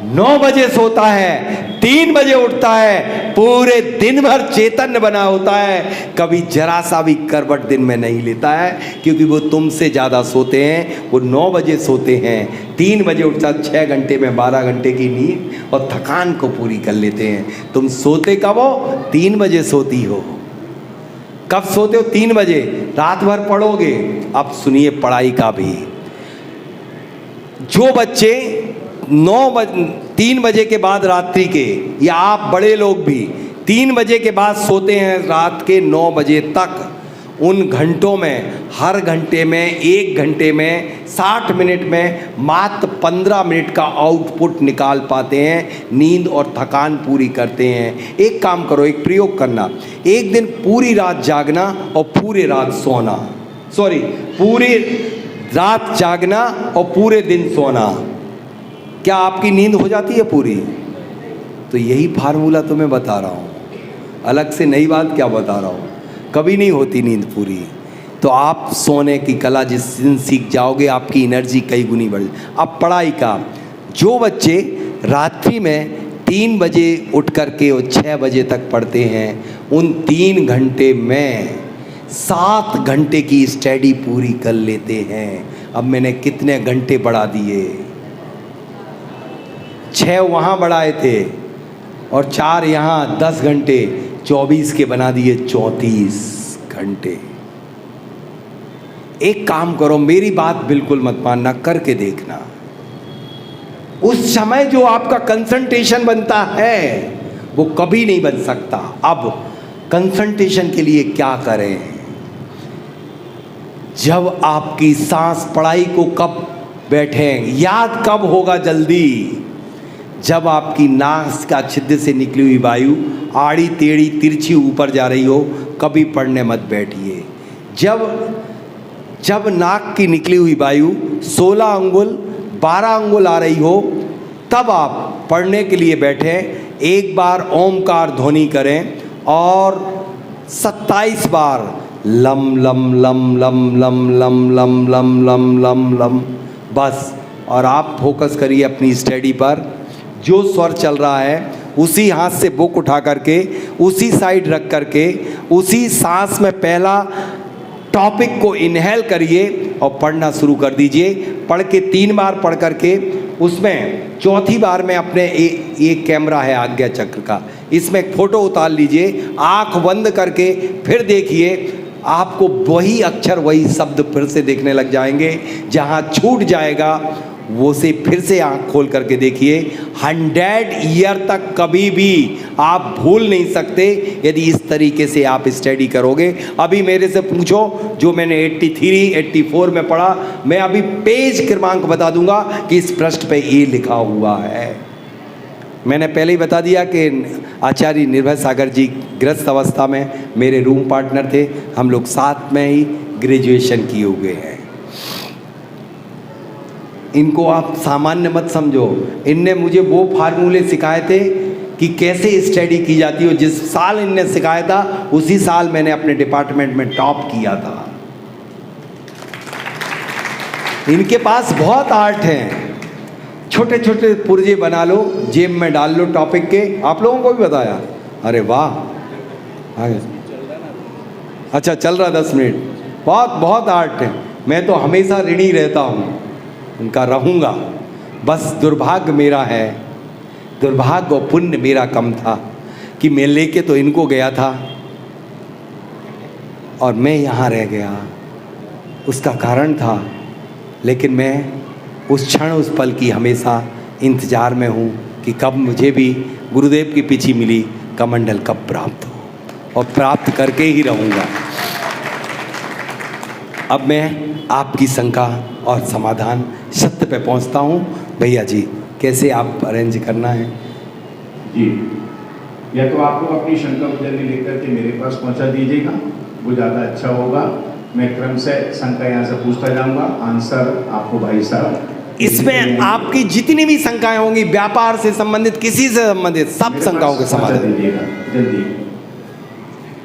9 बजे सोता है, 3 बजे उठता है, पूरे दिन भर चैतन्य बना होता है, कभी जरा सा भी करवट दिन में नहीं लेता है, क्योंकि वो तुमसे ज़्यादा सोते हैं। वो 9 बजे सोते हैं, 3 बजे उठता, 6 घंटे में 12 घंटे की नींद और थकान को पूरी कर लेते हैं। तुम सोते कब हो? 3 बजे सोती हो। कब सोते हो? 3 बजे। रात भर पढ़ोगे। अब सुनिए पढ़ाई का भी। जो बच्चे 3 बजे के बाद रात्रि के, या आप बड़े लोग भी 3 बजे के बाद सोते हैं रात के 9 बजे तक, उन घंटों में हर घंटे में 1 घंटे में 60 मिनट में मात्र 15 मिनट का आउटपुट निकाल पाते हैं, नींद और थकान पूरी करते हैं। एक काम करो, एक प्रयोग करना, एक दिन पूरी रात जागना और पूरी रात सोना, पूरी रात जागना और पूरे दिन सोना। क्या आपकी नींद हो जाती है पूरी? तो यही फार्मूला तो मैं बता रहा हूँ, अलग से नई बात क्या बता रहा हूँ। कभी नहीं होती नींद पूरी। तो आप सोने की कला जिस दिन सीख जाओगे आपकी एनर्जी कई गुनी बढ़। अब पढ़ाई का, जो बच्चे रात्रि में 3 बजे उठ करके और 6 बजे तक पढ़ते हैं, उन 3 घंटे में 7 घंटे की स्टडी पूरी कर लेते हैं। अब मैंने कितने घंटे बढ़ा दिए? 6 वहाँ बढ़ाए थे और 4 यहाँ, 10 घंटे, 24 के बना दिए 34 घंटे। एक काम करो, मेरी बात बिल्कुल मत मानना, करके देखना। उस समय जो आपका कंसंट्रेशन बनता है वो कभी नहीं बन सकता। अब कंसंट्रेशन के लिए क्या करें? जब आपकी सांस, पढ़ाई को कब बैठें, याद कब होगा जल्दी? जब आपकी नाक का छिद्र से निकली हुई वायु आड़ी टेढ़ी तिरछी ऊपर जा रही हो, कभी पढ़ने मत बैठिए। जब नाक की निकली हुई वायु 16 अंगुल 12 अंगुल आ रही हो, तब आप पढ़ने के लिए बैठें। एक बार ओमकार ध्वनि करें और 27 बार लम लम लम लम लम लम लम लम लम लम लम, बस। और आप फोकस करिए अपनी स्टडी पर। जो स्वर चल रहा है उसी हाथ से बुक उठा करके उसी साइड रख करके उसी सांस में पहला टॉपिक को इनहेल करिए और पढ़ना शुरू कर दीजिए। पढ़ के 3 बार पढ़ करके उसमें चौथी बार में अपने एक कैमरा है आज्ञा चक्र का, इसमें एक फ़ोटो उतार लीजिए। आँख बंद करके फिर देखिए, आपको वही अक्षर वही शब्द फिर से देखने लग जाएंगे। जहाँ छूट जाएगा वो से फिर से आँख खोल करके देखिए। 100 ईयर तक कभी भी आप भूल नहीं सकते यदि इस तरीके से आप स्टडी करोगे। अभी मेरे से पूछो जो मैंने 83 84 में पढ़ा, मैं अभी पेज क्रमांक बता दूंगा कि इस पृष्ठ पे ये लिखा हुआ है। मैंने पहले ही बता दिया कि आचार्य निर्भय सागर जी गृहस्थ अवस्था में मेरे रूम पार्टनर थे। हम लोग साथ में ही ग्रेजुएशन किए हुए हैं। इनको आप सामान्य मत समझो। इनने मुझे वो फार्मूले सिखाए थे कि कैसे स्टडी की जाती हो। जिस साल इनने सिखाया था उसी साल मैंने अपने डिपार्टमेंट में टॉप किया था। इनके पास बहुत आर्ट है। छोटे छोटे पुर्जे बना लो, जेब में डाल लो टॉपिक के। आप लोगों को भी बताया? अरे वाह, आगे अच्छा चल रहा 10 मिनट। बहुत आर्ट है। मैं तो हमेशा ऋणी रहता हूँ, उनका रहूँगा। बस दुर्भाग्य मेरा है, दुर्भाग्य और पुण्य मेरा कम था कि मैं लेके तो इनको गया था और मैं यहाँ रह गया। उसका कारण था, लेकिन मैं उस क्षण उस पल की हमेशा इंतज़ार में हूँ कि कब मुझे भी गुरुदेव की पीछे मिली कमंडल कब प्राप्त हो, और प्राप्त करके ही रहूँगा। अब मैं आपकी शंका और समाधान सत्य पे पहुँचता हूँ। भैया जी कैसे आप अरेंज करना है? जी, या तो आपको अपनी शंका जल्दी लेकर के मेरे पास पहुँचा दीजिएगा, वो ज़्यादा अच्छा होगा। मैं क्रम से शंका यहाँ से पूछता जाऊँगा, आंसर आपको भाई साहब। इसमें आपकी जितनी भी शंकाएं होंगी, व्यापार से संबंधित, किसी से संबंधित, सब शंकाओं के समाधान दीजिएगा। जल्दी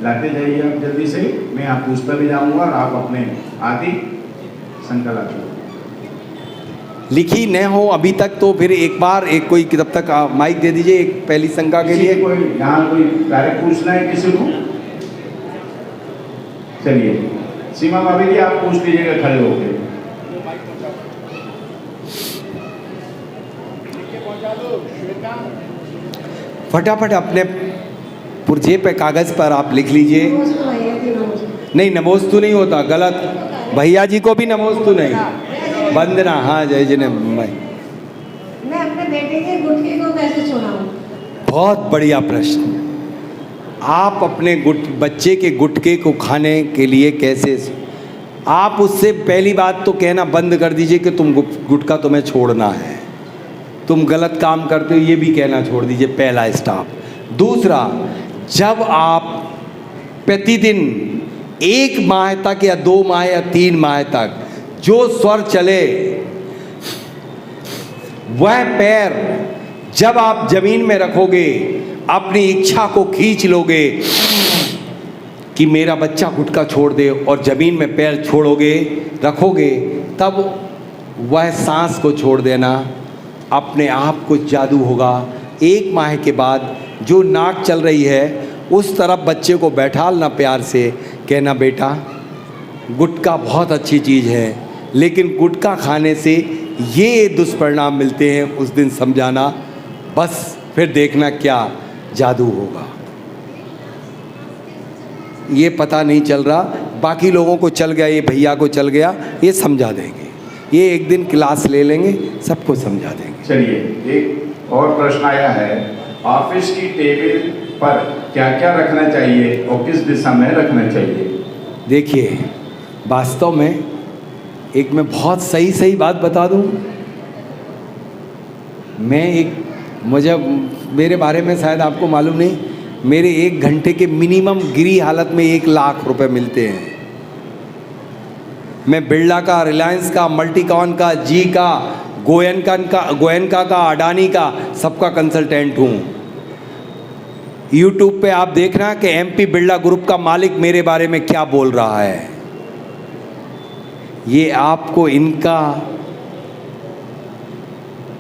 लाते जाइए आप जल्दी से। मैं आप पूछता भी जाऊँगा और आप अपने आदि शंका लाते लिखी न हो अभी तक तो फिर एक बार एक कोई तब तक माइक दे दीजिए एक पहली शंका के लिए। कोई यहाँ कोई डायरेक्ट पूछना है किसी को? चलिए सीमा भाभी जी आप पूछ लीजिएगा खड़े होकर। फटाफट अपने पुर्जे पे कागज पर आप लिख लीजिए। नहीं नमोस्तु नहीं होता, गलत। भैया जी को भी नमोस्तु नहीं, वंदना। हाँ जय जने। मैं अपने बेटे के गुटके को कैसे छुड़ाऊं? बहुत बढ़िया प्रश्न। आप अपने बच्चे के गुटके को खाने के लिए कैसे, आप उससे पहली बात तो कहना बंद कर दीजिए कि तुम गुटखा तुम्हें छोड़ना है, तुम गलत काम करते हो, ये भी कहना छोड़ दीजिए, पहला स्टॉप। दूसरा, जब आप प्रतिदिन 1 माह तक या 2 माह या 3 माह तक जो स्वर चले, वह पैर जब आप जमीन में रखोगे, अपनी इच्छा को खींच लोगे कि मेरा बच्चा गुटखा छोड़ दे और जमीन में पैर छोड़ोगे, रखोगे, तब वह सांस को छोड़ देना, अपने आप कुछ जादू होगा। 1 माह के बाद जो नाक चल रही है उस तरफ बच्चे को बैठालना, प्यार से कहना बेटा गुटखा बहुत अच्छी चीज़ है, लेकिन गुटखा खाने से ये दुष्परिणाम मिलते हैं, उस दिन समझाना। बस फिर देखना क्या जादू होगा। ये पता नहीं चल रहा, बाकी लोगों को चल गया, ये भैया को चल गया, ये समझा देंगे। ये एक दिन क्लास ले लेंगे, सबको समझा देंगे। चलिए, एक और प्रश्न आया है, ऑफिस की टेबल पर क्या क्या रखना चाहिए और किस दिशा में रखना चाहिए? देखिए, वास्तव में एक मैं बहुत सही बात बता दूं, मुझे मेरे बारे में शायद आपको मालूम नहीं, मेरे 1 घंटे के मिनिमम गिरी हालत में 1 लाख रुपए मिलते हैं। मैं बिरला का, रिलायंस का, मल्टीकॉन का, जी का, गोयनका का, अडानी का, सबका कंसल्टेंट हूँ। यूट्यूब पे आप देखना कि एमपी बिरला ग्रुप का मालिक मेरे बारे में क्या बोल रहा है। ये आपको इनका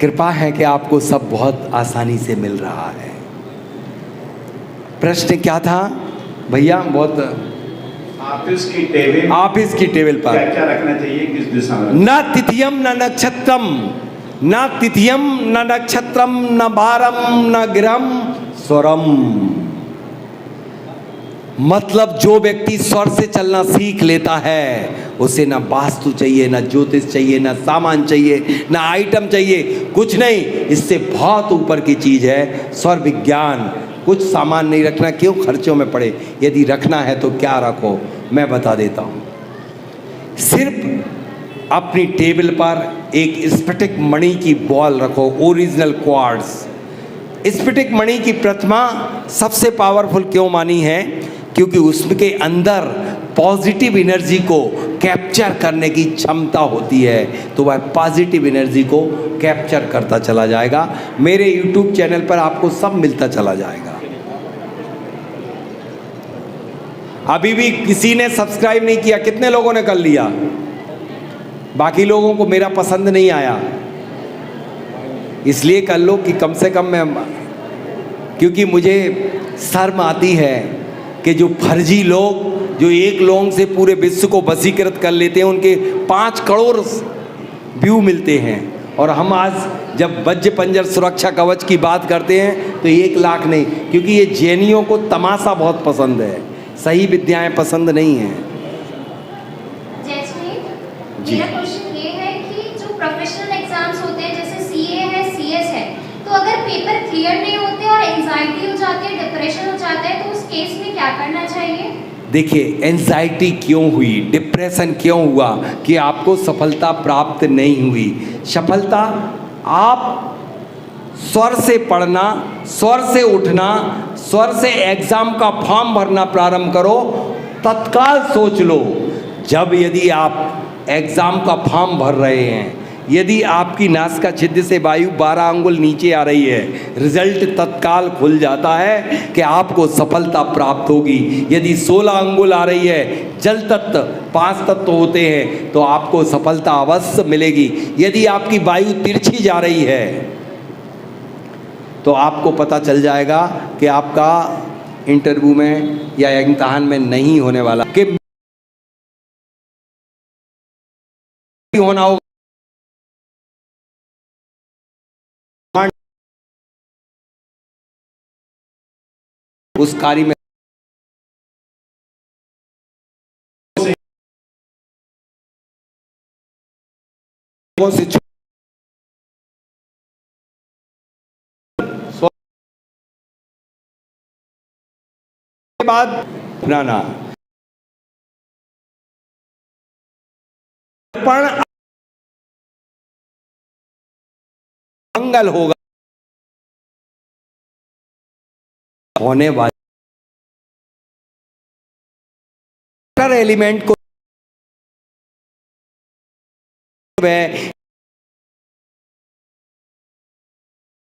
कृपा है कि आपको सब बहुत आसानी से मिल रहा है। प्रश्न क्या था भैया? बहुत ऑफिस की टेबल पर क्या क्या रखना चाहिए, किस दिशा में? न तिथियम न नक्षत्रम, न तिथियम न नक्षत्रम, न भारम न गिरम स्वरम। मतलब जो व्यक्ति स्वर से चलना सीख लेता है उसे ना वास्तु चाहिए, ना ज्योतिष चाहिए, ना सामान चाहिए, ना आइटम चाहिए, कुछ नहीं। इससे बहुत ऊपर की चीज है स्वर विज्ञान। कुछ सामान नहीं रखना, क्यों खर्चों में पड़े। यदि रखना है तो क्या रखो, मैं बता देता हूँ। सिर्फ अपनी टेबल पर एक स्फटिक मणि की बॉल रखो, ओरिजिनल क्वार्ट्ज। स्फटिक मणि की प्रतिमा सबसे पावरफुल क्यों मानी है? क्योंकि उसके अंदर पॉजिटिव एनर्जी को कैप्चर करने की क्षमता होती है, तो वह पॉजिटिव एनर्जी को कैप्चर करता चला जाएगा। मेरे YouTube चैनल पर आपको सब मिलता चला जाएगा। अभी भी किसी ने सब्सक्राइब नहीं किया, कितने लोगों ने कर लिया? बाकी लोगों को मेरा पसंद नहीं आया, इसलिए कर लो कि कम से कम मैं, क्योंकि मुझे शर्म आती है कि जो फर्जी लोग जो एक लोग से पूरे विश्व को वशीकृत कर लेते हैं, उनके 5 करोड़ व्यू मिलते हैं, और हम आज जब वज्र पंजर सुरक्षा कवच की बात करते हैं तो 1 लाख नहीं, क्योंकि ये जैनियों को तमाशा बहुत पसंद है, सही विद्याएं पसंद नहीं हैं। मेरा क्वेश्चन ये है कि जो प्रोफेशनल एग्जाम्स होते हैं जैसे सीए है, सीएस है, तो अगर पेपर क्लियर नहीं होते और एंजाइटी हो जाती है, डिप्रेशन हो जाता है, तो उस केस में क्या करना चाहिए? देखिए, एंजाइटी क्यों हुई, डिप्रेशन क्यों हुआ कि आपको सफलता प्राप्त नहीं हुई? सफलता आप स्वर से पढ़ना, स्वर से उठना, स्वर से एग्जाम का फॉर्म भरना प्रारंभ करो, तत्काल सोच लो। जब यदि आप एग्जाम का फॉर्म भर रहे हैं, यदि आपकी नासिका छिद्र से वायु 12 अंगुल नीचे आ रही है, रिजल्ट तत्काल खुल जाता है कि आपको सफलता प्राप्त होगी। यदि 16 अंगुल आ रही है, जल तत्व 5 तत्व होते हैं, तो आपको सफलता अवश्य मिलेगी। यदि आपकी वायु तिरछी जा रही है तो आपको पता चल जाएगा कि आपका इंटरव्यू में या इम्तिहान में नहीं होने वाला, कि होना होगा। उस कार्य में से बाद ना मंगल होगा होने वाले एलिमेंट को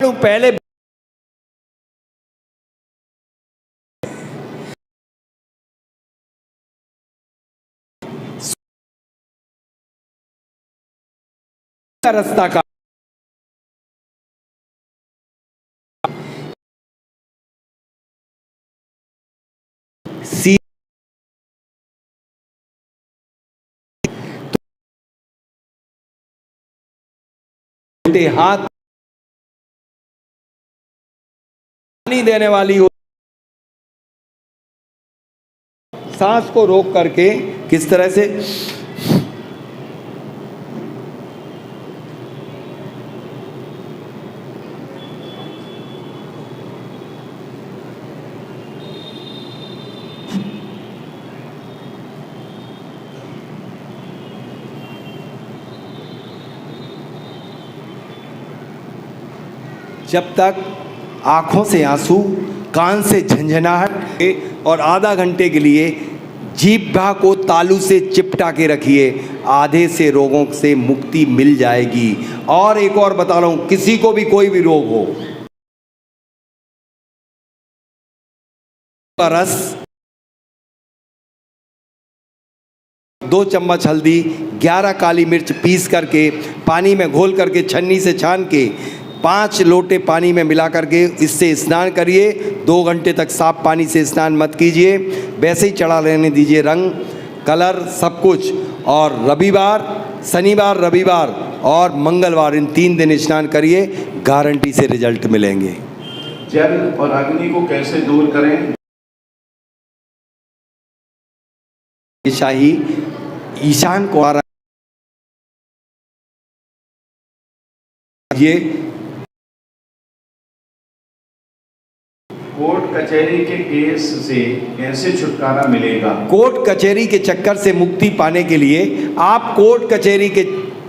पहले रास्ता का हाथ नहीं देने वाली हो, सांस को रोक करके किस तरह से जब तक आँखों से आंसू, कान से झंझनाहट और आधा घंटे के लिए जीभ को तालू से चिपटा के रखिए, आधे से रोगों से मुक्ति मिल जाएगी। और एक और बता रहा हूँ, किसी को भी कोई भी रोग हो, रस 2 चम्मच हल्दी, 11 काली मिर्च पीस करके पानी में घोल करके छन्नी से छान के 5 लोटे पानी में मिला करके इससे स्नान करिए। 2 घंटे तक साफ पानी से स्नान मत कीजिए, वैसे ही चढ़ा रहने दीजिए रंग कलर सब कुछ। और रविवार, शनिवार, रविवार और मंगलवार इन 3 दिन स्नान करिए, गारंटी से रिजल्ट मिलेंगे। जल और अग्नि को कैसे दूर करें? शाही ईशान को ये कोर्ट कचहरी के केस से कैसे छुटकारा मिलेगा? कोर्ट कचहरी के चक्कर से मुक्ति पाने के लिए आप कोर्ट कचहरी के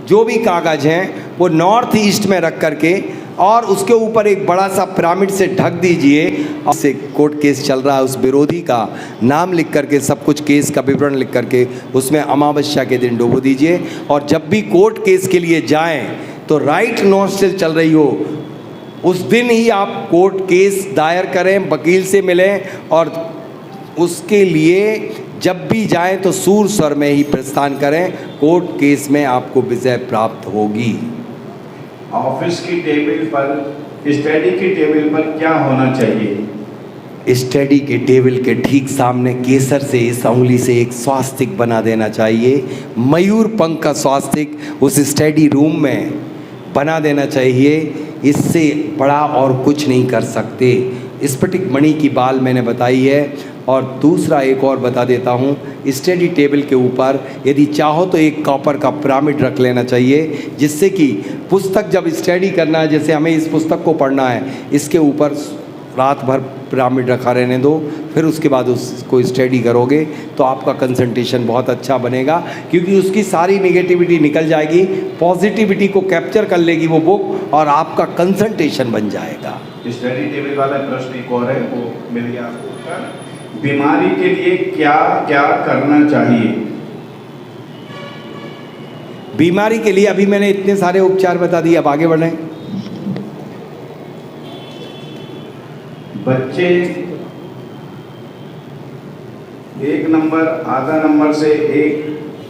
जो भी कागज हैं वो नॉर्थ ईस्ट में रख करके और उसके ऊपर एक बड़ा सा पिरामिड से ढक दीजिए। और से कोर्ट केस चल रहा है उस विरोधी का नाम लिख करके, सब कुछ केस का विवरण लिख करके उसमें अमावस्या के दिन डुबो दीजिए। और जब भी कोर्ट केस के लिए जाएं तो राइट नॉस्ट्रिल चल रही हो उस दिन ही आप कोर्ट केस दायर करें, वकील से मिलें और उसके लिए जब भी जाएं तो सूर स्वर में ही प्रस्थान करें। कोर्ट केस में आपको विजय प्राप्त होगी। ऑफिस की टेबल पर, स्टडी की टेबल पर क्या होना चाहिए? स्टडी के टेबल के ठीक सामने केसर से इस उंगली से एक स्वास्तिक बना देना चाहिए। मयूर पंख का स्वास्तिक उस स्टडी रूम में बना देना चाहिए। इससे बड़ा और कुछ नहीं कर सकते। स्फटिक मणि की बाल मैंने बताई है। और दूसरा एक और बता देता हूँ, स्टडी टेबल के ऊपर यदि चाहो तो एक कॉपर का पिरामिड रख लेना चाहिए, जिससे कि पुस्तक जब स्टडी करना है, जैसे हमें इस पुस्तक को पढ़ना है, इसके ऊपर रात भर पिरामिड रखा रहने दो, फिर उसके बाद उसको स्टडी करोगे तो आपका कंसंट्रेशन बहुत अच्छा बनेगा, क्योंकि उसकी सारी नेगेटिविटी निकल जाएगी, पॉजिटिविटी को कैप्चर कर लेगी वो बुक और आपका कंसंट्रेशन बन जाएगा। स्टडी टेबल वाला प्रश्न एक और है, वो मिल गया आपको उत्तर। बीमारी के लिए क्या क्या करना चाहिए? बीमारी के लिए अभी मैंने इतने सारे उपचार बता दिए, अब आगे बढ़ें। बच्चे 1 नंबर आधा नंबर से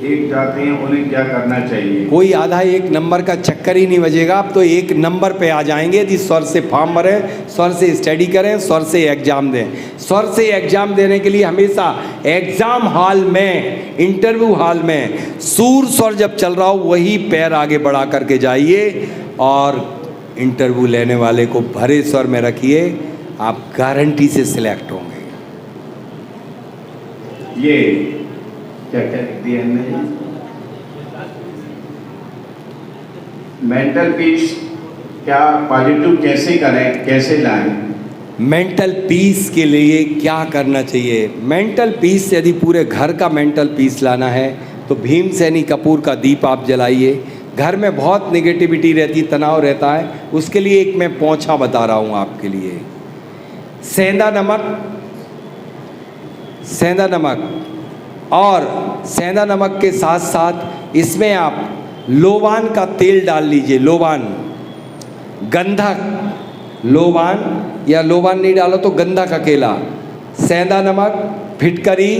एक जाते हैं, उन्हें क्या करना चाहिए? कोई आधा 1 नंबर का चक्कर ही नहीं बजेगा। अब तो 1 नंबर पे आ जाएंगे यदि स्वर से फॉर्म भरें, स्वर से स्टडी करें, स्वर से एग्जाम दें। स्वर से एग्जाम देने के लिए हमेशा एग्जाम हॉल में, इंटरव्यू हॉल में सूर स्वर जब चल रहा हो वही पैर आगे बढ़ा करके जाइए और इंटरव्यू लेने वाले को भरे स्वर में रखिए, आप गारंटी से सिलेक्ट होंगे। ये क्या क्या दिया है? मेंटल पीस क्या पॉजिटिव कैसे करें, कैसे लाएं? मेंटल पीस के लिए क्या करना चाहिए? मेंटल पीस, यदि पूरे घर का मेंटल पीस लाना है तो भीमसेनी कपूर का दीप आप जलाइए। घर में बहुत नेगेटिविटी रहती, तनाव रहता है, उसके लिए एक मैं पोंछा बता रहा हूँ आपके लिए। सेंधा नमक और सेंधा नमक के साथ साथ इसमें आप लोबान का तेल डाल लीजिए। लोबान, गंधक, लोबान या लोबान नहीं डालो तो गंधक अकेला, सेंधा नमक, फिटकरी,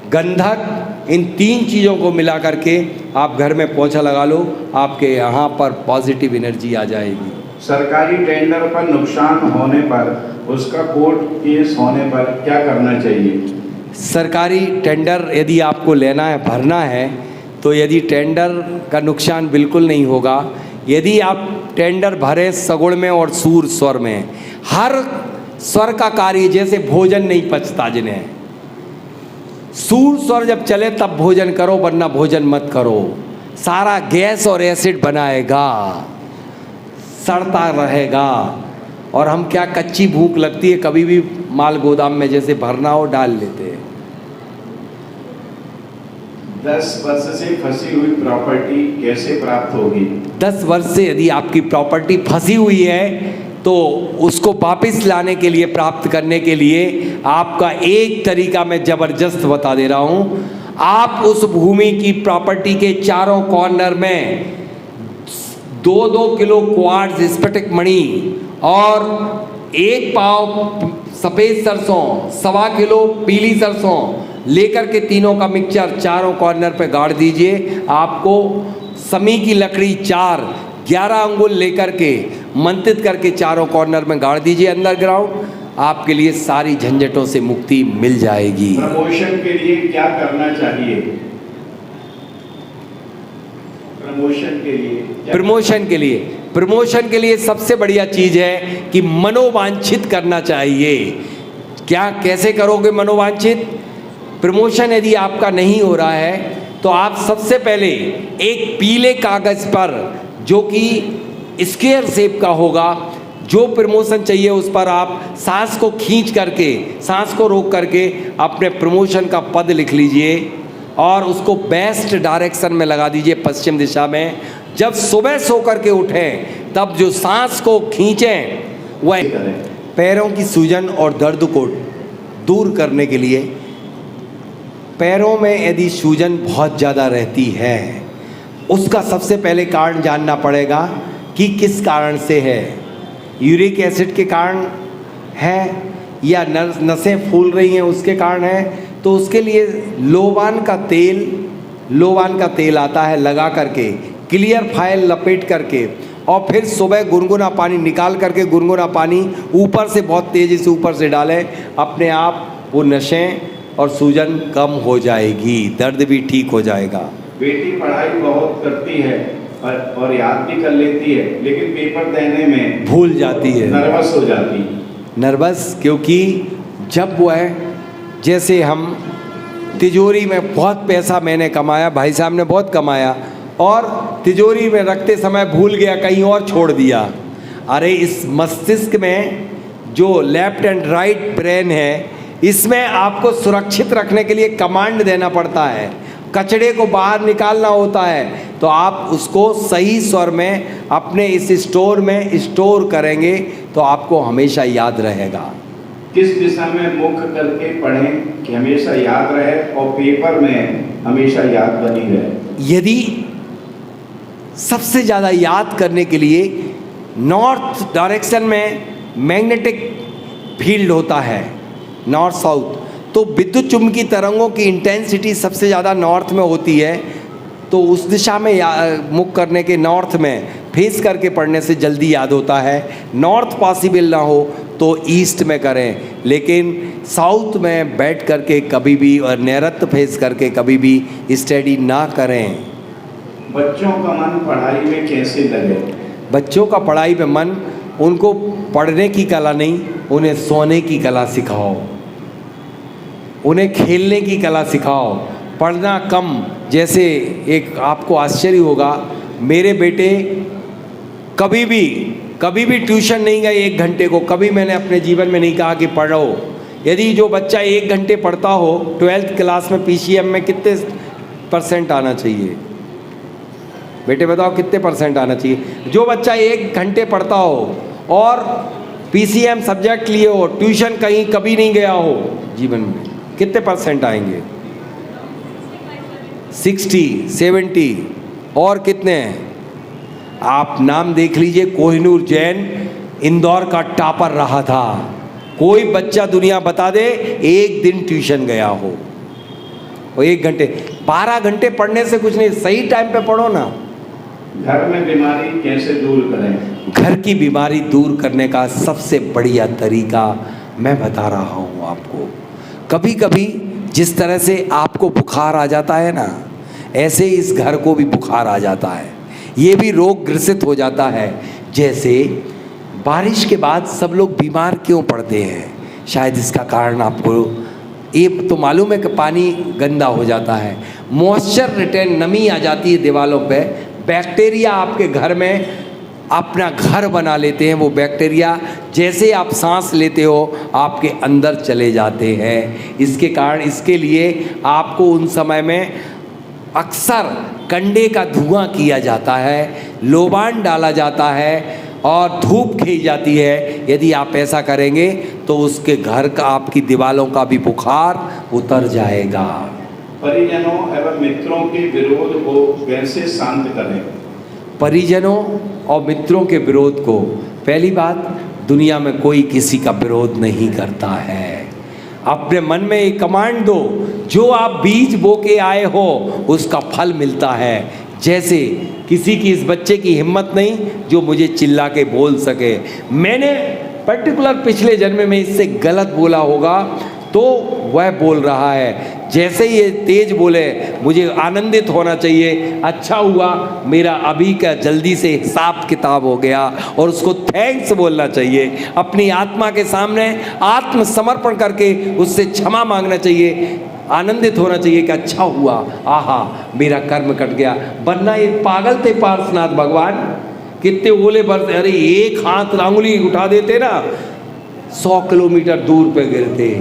गंधक, इन 3 चीज़ों को मिला करके आप घर में पोंछा लगा लो, आपके यहाँ पर पॉजिटिव एनर्जी आ जाएगी। सरकारी टेंडर पर नुकसान होने पर, उसका कोर्ट केस होने पर क्या करना चाहिए? सरकारी टेंडर यदि आपको लेना है, भरना है, तो यदि टेंडर का नुकसान बिल्कुल नहीं होगा। यदि आप टेंडर भरें सगुण में और सूर स्वर में, हर स्वर का कार्य, जैसे भोजन नहीं पचता जिन्हें, सूर स्वर जब चले तब भोजन करो, वरना भोजन मत करो। सारा गैस और एसिड बनाएगा, सड़ता रहेगा। और हम क्या, कच्ची भूख लगती है, कभी भी माल गोदाम में जैसे भरना हो डाल लेते हैं। 10 वर्ष से फंसी हुई प्रॉपर्टी कैसे प्राप्त होगी? 10 वर्ष से यदि आपकी प्रॉपर्टी फंसी हुई है तो उसको वापस लाने के लिए, प्राप्त करने के लिए आपका एक तरीका मैं ज़बरदस्त बता दे रहा हूँ। आप उस भूमि की प्रॉपर्टी के चारों कॉर्नर में 2-2 किलो क्वार्ट्ज स्फटिक मणि और 1 पाव सफ़ेद सरसों, 1.25 किलो पीली सरसों लेकर के तीनों का मिक्सचर चारों कॉर्नर पे गाड़ दीजिए। आपको समी की लकड़ी 11 अंगुल लेकर के मंत्रित करके चारों कॉर्नर में गाड़ दीजिए अंडरग्राउंड। आपके लिए सारी झंझटों से मुक्ति मिल जाएगी। प्रमोशन के लिए क्या करना चाहिए? प्रमोशन के लिए सबसे बढ़िया चीज़ है कि मनोवांछित करना चाहिए। क्या, कैसे करोगे मनोवांछित? प्रमोशन यदि आपका नहीं हो रहा है तो आप सबसे पहले एक पीले कागज़ पर, जो कि स्क्वायर शेप का होगा, जो प्रमोशन चाहिए उस पर आप सांस को खींच करके, सांस को रोक करके अपने प्रमोशन का पद लिख लीजिए और उसको वेस्ट डायरेक्शन में लगा दीजिए, पश्चिम दिशा में। जब सुबह सो करके उठें तब जो सांस को खींचें वह पैरों की सूजन और दर्द को दूर करने के लिए, पैरों में यदि सूजन बहुत ज़्यादा रहती है उसका सबसे पहले कारण जानना पड़ेगा कि किस कारण से है। यूरिक एसिड के कारण है या नसें फूल रही हैं उसके कारण है, तो उसके लिए लोबान का तेल आता है, लगा करके क्लियर फाइल लपेट करके और फिर सुबह गुनगुना पानी निकाल करके, गुनगुना पानी ऊपर से बहुत तेज़ी से ऊपर से डालें, अपने आप वो नशें और सूजन कम हो जाएगी, दर्द भी ठीक हो जाएगा। बेटी पढ़ाई बहुत करती है और याद भी कर लेती है, लेकिन पेपर देने में भूल जाती है, नर्वस हो जाती है। नर्वस क्योंकि जब वह, जैसे हम तिजोरी में बहुत पैसा मैंने कमाया, भाई साहब ने बहुत कमाया और तिजोरी में रखते समय भूल गया, कहीं और छोड़ दिया। अरे इस मस्तिष्क में जो लेफ्ट एंड राइट ब्रेन है, इसमें आपको सुरक्षित रखने के लिए कमांड देना पड़ता है, कचड़े को बाहर निकालना होता है, तो आप उसको सही स्वर में अपने इस स्टोर में स्टोर करेंगे तो आपको हमेशा याद रहेगा। किस दिशा में मुख करके पढ़ें कि हमेशा याद रहे और पेपर में हमेशा याद बनी रहे? यदि सबसे ज़्यादा याद करने के लिए नॉर्थ डायरेक्शन में मैग्नेटिक फील्ड होता है, नॉर्थ साउथ, तो विद्युत चुंबकीय तरंगों की इंटेंसिटी सबसे ज़्यादा नॉर्थ में होती है, तो उस दिशा में मुख करने के, नॉर्थ में फेस करके पढ़ने से जल्दी याद होता है। नॉर्थ पॉसिबल ना हो तो ईस्ट में करें, लेकिन साउथ में बैठ करके कभी भी और नैऋत्य फेस करके कभी भी स्टडी ना करें। बच्चों का मन पढ़ाई में कैसे लगे? बच्चों का पढ़ाई में मन, उनको पढ़ने की कला नहीं, उन्हें सोने की कला सिखाओ, उन्हें खेलने की कला सिखाओ, पढ़ना कम। जैसे एक आपको आश्चर्य होगा, मेरे बेटे कभी भी ट्यूशन नहीं गए 1 घंटे को, कभी मैंने अपने जीवन में नहीं कहा कि पढ़ो। यदि जो बच्चा 1 घंटे पढ़ता हो, 12th क्लास में PCM में कितने % आना चाहिए? बेटे बताओ कितने % आना चाहिए? जो बच्चा 1 घंटे पढ़ता हो और PCM सब्जेक्ट लिए हो, ट्यूशन कहीं कभी नहीं गया हो जीवन में, कितने % आएंगे? 60, 70 और कितने हैं? आप नाम देख लीजिए, कोहिनूर जैन इंदौर का टॉपर रहा था। कोई बच्चा दुनिया बता दे 1 दिन ट्यूशन गया हो, और 1 घंटे, 12 घंटे पढ़ने से कुछ नहीं, सही टाइम पे पढ़ो ना। घर में बीमारी कैसे दूर करें? घर की बीमारी दूर करने का सबसे बढ़िया तरीका मैं बता रहा हूँ आपको। कभी कभी जिस तरह से आपको बुखार आ जाता है ना, ऐसे इस घर को भी बुखार आ जाता है, ये भी रोग ग्रसित हो जाता है। जैसे बारिश के बाद सब लोग बीमार क्यों पड़ते हैं? शायद इसका कारण आपको ये तो मालूम है कि पानी गंदा हो जाता है, मॉइस्चर रिटेन, नमी आ जाती है दीवारों पे, बैक्टीरिया आपके घर में अपना घर बना लेते हैं। वो बैक्टीरिया जैसे आप सांस लेते हो आपके अंदर चले जाते हैं। इसके कारण, इसके लिए आपको उन समय में अक्सर कंडे का धुआं किया जाता है, लोबान डाला जाता है और धूप खी जाती है। यदि आप ऐसा करेंगे तो उसके घर का, आपकी दीवारों का भी बुखार उतर जाएगा। परिजनों एवं मित्रों के विरोध को कैसे शांत करें? परिजनों और मित्रों के विरोध को, पहली बात, दुनिया में कोई किसी का विरोध नहीं करता है। अपने मन में एक कमांड दो, जो आप बीज बो के आए हो उसका फल मिलता है। जैसे किसी की, इस बच्चे की हिम्मत नहीं जो मुझे चिल्ला के बोल सके, मैंने पर्टिकुलर पिछले जन्म में इससे गलत बोला होगा तो वह बोल रहा है। जैसे ये तेज बोले, मुझे आनंदित होना चाहिए, अच्छा हुआ मेरा अभी का जल्दी से हिसाब किताब हो गया, और उसको थैंक्स बोलना चाहिए। अपनी आत्मा के सामने आत्मसमर्पण करके उससे क्षमा मांगना चाहिए, आनंदित होना चाहिए कि अच्छा हुआ, आहा मेरा कर्म कट गया। वरना एक पागल थे पार्श्वनाथ भगवान, कितने ओले बरसे, अरे एक हाथ आंगुली उठा देते ना 100 किलोमीटर दूर पे गिरते।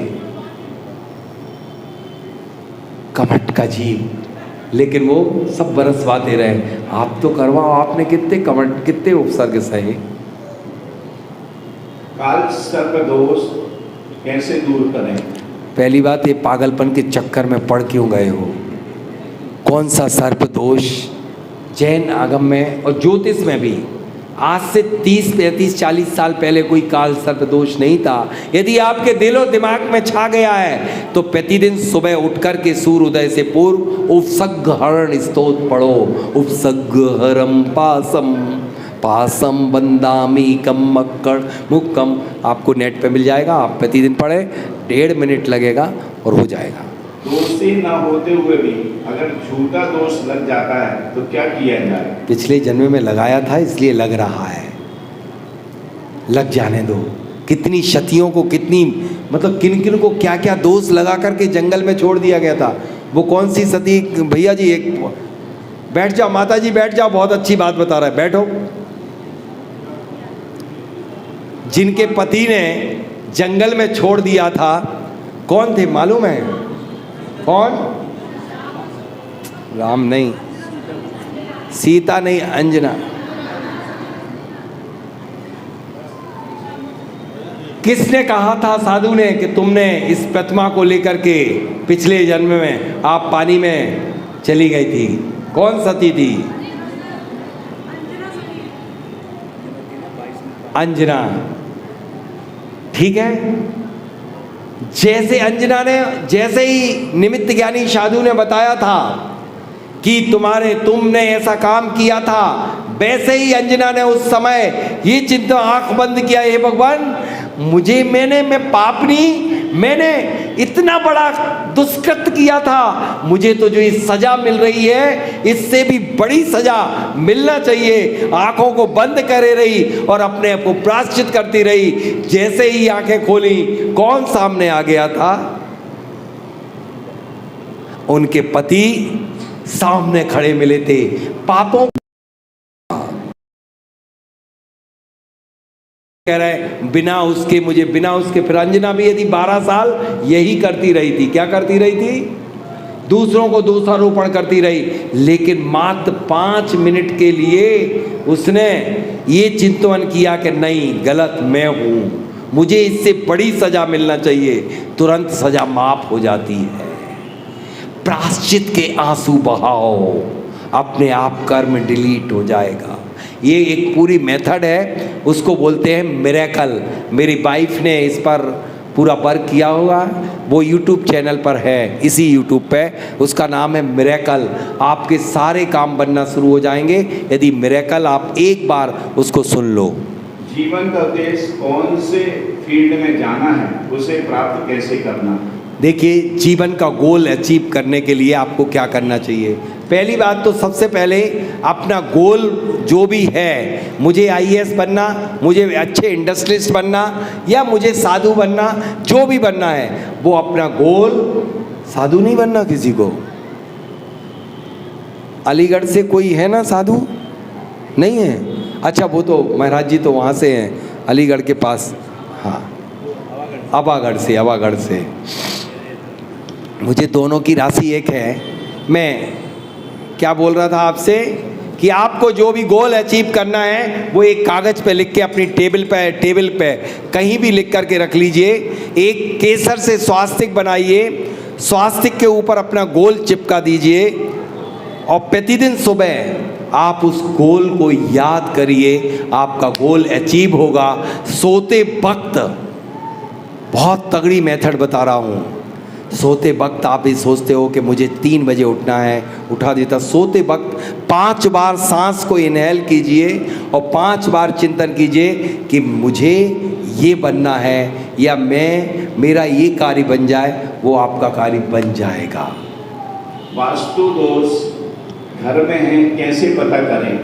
कमट का जीव, लेकिन वो सब बरसवाते रहे। आप तो करवाओ, आपने कितने कमट, कितने उपसर्ग सहे। काल सर्प दोष कैसे दूर करें? पहली बात, ये पागलपन के चक्कर में पड़ क्यों गए हो? कौन सा सर्प दोष? जैन आगम में और ज्योतिष में भी आज से 30, 35, 40 साल पहले कोई काल सर्प दोष नहीं था। यदि आपके दिलो दिमाग में छा गया है तो प्रतिदिन सुबह उठकर के सूर्योदय से पूर्व उपसर्ग हरण स्तोत्र पढ़ो। उपसर्ग हरम पासम पासम बंदामी कम मक्कड़ मुक्कम, आपको नेट पे मिल जाएगा, आप प्रतिदिन पढ़ें, 1.5 मिनट लगेगा और हो जाएगा। दोषी ना होते हुए भी अगर झूठा दोष लग जाता है तो क्या किया जाए? पिछले जन्म में लगाया था इसलिए लग रहा है, लग जाने दो। कितनी क्षतियों को, कितनी मतलब किन किन को क्या क्या दोष लगा करके जंगल में छोड़ दिया गया था। वो कौन सी सती, भैया जी एक बैठ जाओ, माता जी बैठ जाओ, बहुत अच्छी बात बता रहा है, बैठो। जिनके पति ने जंगल में छोड़ दिया था, कौन थे मालूम है? कौन? राम नहीं, सीता नहीं, अंजना। किसने कहा था साधु ने कि तुमने इस प्रतिमा को लेकर के पिछले जन्म में आप पानी में चली गई थी? कौन सती थी? अंजना, ठीक है। जैसे अंजना ने, जैसे ही निमित्त ज्ञानी साधु ने बताया था कि तुमने ऐसा काम किया था, वैसे ही अंजना ने उस समय ये चिंता, आंख बंद किया, हे भगवान मैं पापनी, मैंने इतना बड़ा दुष्कृत किया था, मुझे तो जो इस सजा मिल रही है इससे भी बड़ी सजा मिलना चाहिए। आंखों को बंद करे रही और अपने आप को प्रायश्चित करती रही। जैसे ही आंखें खोली, कौन सामने आ गया था? उनके पति सामने खड़े मिले थे। पापों कह रहे बिना उसके फिर अंजना भी यदि 12 साल यही करती रही थी। क्या करती रही थी? दूसरों को दोषारोपण करती रही, लेकिन मात्र 5 मिनट के लिए उसने ये चिंतन किया कि नहीं, गलत मैं हूं, मुझे इससे बड़ी सजा मिलना चाहिए। तुरंत सजा माफ हो जाती है। प्रायश्चित के आंसू बहाओ, अपने आप कर्म डिलीट हो जाएगा। ये एक पूरी मेथड है, उसको बोलते हैं मिरेकल। मेरी वाइफ ने इस पर पूरा वर्क किया होगा, वो यूट्यूब चैनल पर है, इसी यूट्यूब पे, उसका नाम है मिरेकल। आपके सारे काम बनना शुरू हो जाएंगे यदि मिरेकल आप एक बार उसको सुन लो। जीवन का उद्देश्य कौन से फील्ड में जाना है, उसे प्राप्त कैसे करना? देखिए, जीवन का गोल अचीव करने के लिए आपको क्या करना चाहिए? पहली बात तो सबसे पहले अपना गोल जो भी है, मुझे आईएएस बनना, मुझे अच्छे इंडस्ट्रियलिस्ट बनना, या मुझे साधु बनना, जो भी बनना है वो अपना गोल, साधु नहीं बनना किसी को। अलीगढ़ से कोई है ना साधु? नहीं है? अच्छा, वो तो महाराज जी तो वहाँ से हैं, अलीगढ़ के पास, हाँ, अवागढ़ से। मुझे दोनों की राशि एक है। मैं क्या बोल रहा था आपसे कि आपको जो भी गोल अचीव करना है वो एक कागज़ पे लिख के अपनी टेबल पे कहीं भी लिख करके रख लीजिए। एक केसर से स्वास्तिक बनाइए, स्वास्तिक के ऊपर अपना गोल चिपका दीजिए और प्रतिदिन सुबह आप उस गोल को याद करिए, आपका गोल अचीव होगा। सोते वक्त, बहुत तगड़ी मेथड बता रहा हूँ, सोते वक्त आप ये सोचते हो कि मुझे 3 बजे उठना है, उठा देता। सोते वक्त 5 बार सांस को इनहेल कीजिए और 5 बार चिंतन कीजिए कि मुझे ये बनना है या मेरा ये कार्य बन जाए, वो आपका कार्य बन जाएगा। वास्तु दोष घर में है, कैसे पता करें?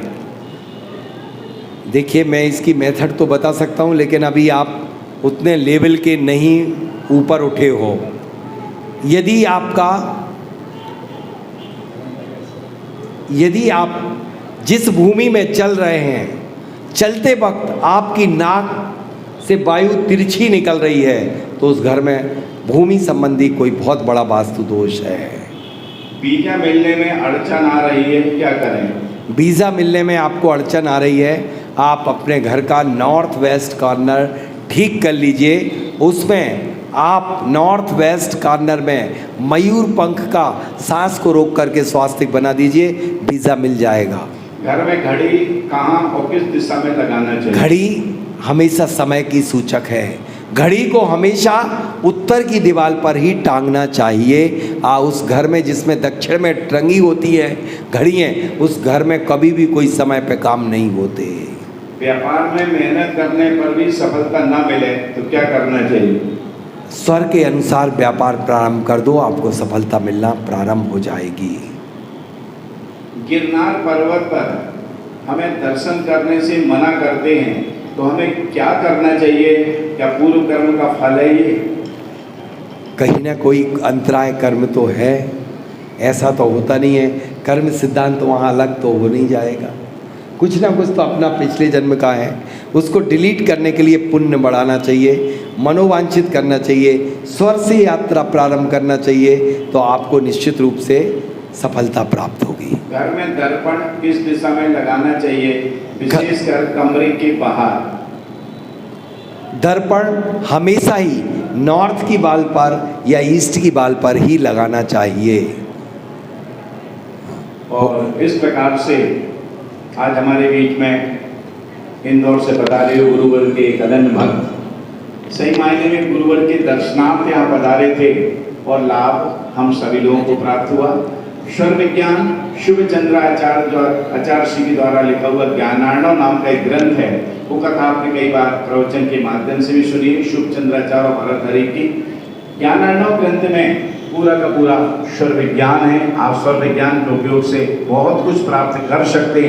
देखिए, मैं इसकी मेथड तो बता सकता हूँ, लेकिन अभी आप उतने लेवल के नहीं ऊपर उठे हो। यदि आप जिस भूमि में चल रहे हैं, चलते वक्त आपकी नाक से वायु तिरछी निकल रही है, तो उस घर में भूमि संबंधी कोई बहुत बड़ा वास्तु दोष है। वीजा मिलने में अड़चन आ रही है, क्या करें? वीज़ा मिलने में आपको अड़चन आ रही है, आप अपने घर का नॉर्थ वेस्ट कॉर्नर ठीक कर लीजिए। उसमें आप नॉर्थ वेस्ट कॉर्नर में मयूर पंख का सांस को रोक करके स्वास्तिक बना दीजिए, वीज़ा मिल जाएगा। घर में घड़ी कहाँ और किस दिशा में लगाना चाहिए? घड़ी हमेशा समय की सूचक है। घड़ी को हमेशा उत्तर की दीवार पर ही टांगना चाहिए। उस घर में जिसमें दक्षिण में टंगी होती है घड़ियाँ, उस घर में कभी भी कोई समय पे काम नहीं होते। व्यापार में मेहनत करने पर भी सफलता ना मिले तो क्या करना चाहिए? स्वर के अनुसार व्यापार प्रारंभ कर दो, आपको सफलता मिलना प्रारंभ हो जाएगी। गिरनार पर्वत पर हमें दर्शन करने से मना करते हैं, तो हमें क्या करना चाहिए? क्या पूर्व कर्म का फल है ये? कहीं ना कोई अंतराय कर्म तो है, ऐसा तो होता नहीं है। कर्म सिद्धांत तो वहाँ अलग तो हो नहीं जाएगा। कुछ ना कुछ तो अपना पिछले जन्म का है, उसको डिलीट करने के लिए पुण्य बढ़ाना चाहिए, मनोवांछित करना चाहिए, स्वर से यात्रा प्रारंभ करना चाहिए, तो आपको निश्चित रूप से सफलता प्राप्त होगी। घर में दर्पण किस दिशा में लगाना चाहिए, विशेषकर कमरे के बाहर? दर्पण हमेशा ही नॉर्थ की वाल पर या ईस्ट की वाल पर ही लगाना चाहिए। और इस प्रकार से आज हमारे बीच में इंदौर से पधारे गुरुवर के एक अनन्य भक्त, सही मायने में गुरुवर के दर्शनार्थ यहाँ पधारे थे और लाभ हम सभी लोगों को प्राप्त हुआ। स्वर विज्ञान शुभ चंद्राचार्य श्री के द्वारा लिखा हुआ ज्ञानार्णव नाम का एक ग्रंथ है, वो कथा आपने कई बार प्रवचन के माध्यम से भी सुनी है। शुभ चंद्राचार्य और भरतहरि की ज्ञानार्णव ग्रंथ में पूरा का पूरा स्वर विज्ञान है। आप स्वर विज्ञान के उपयोग से बहुत कुछ प्राप्त कर सकते हैं।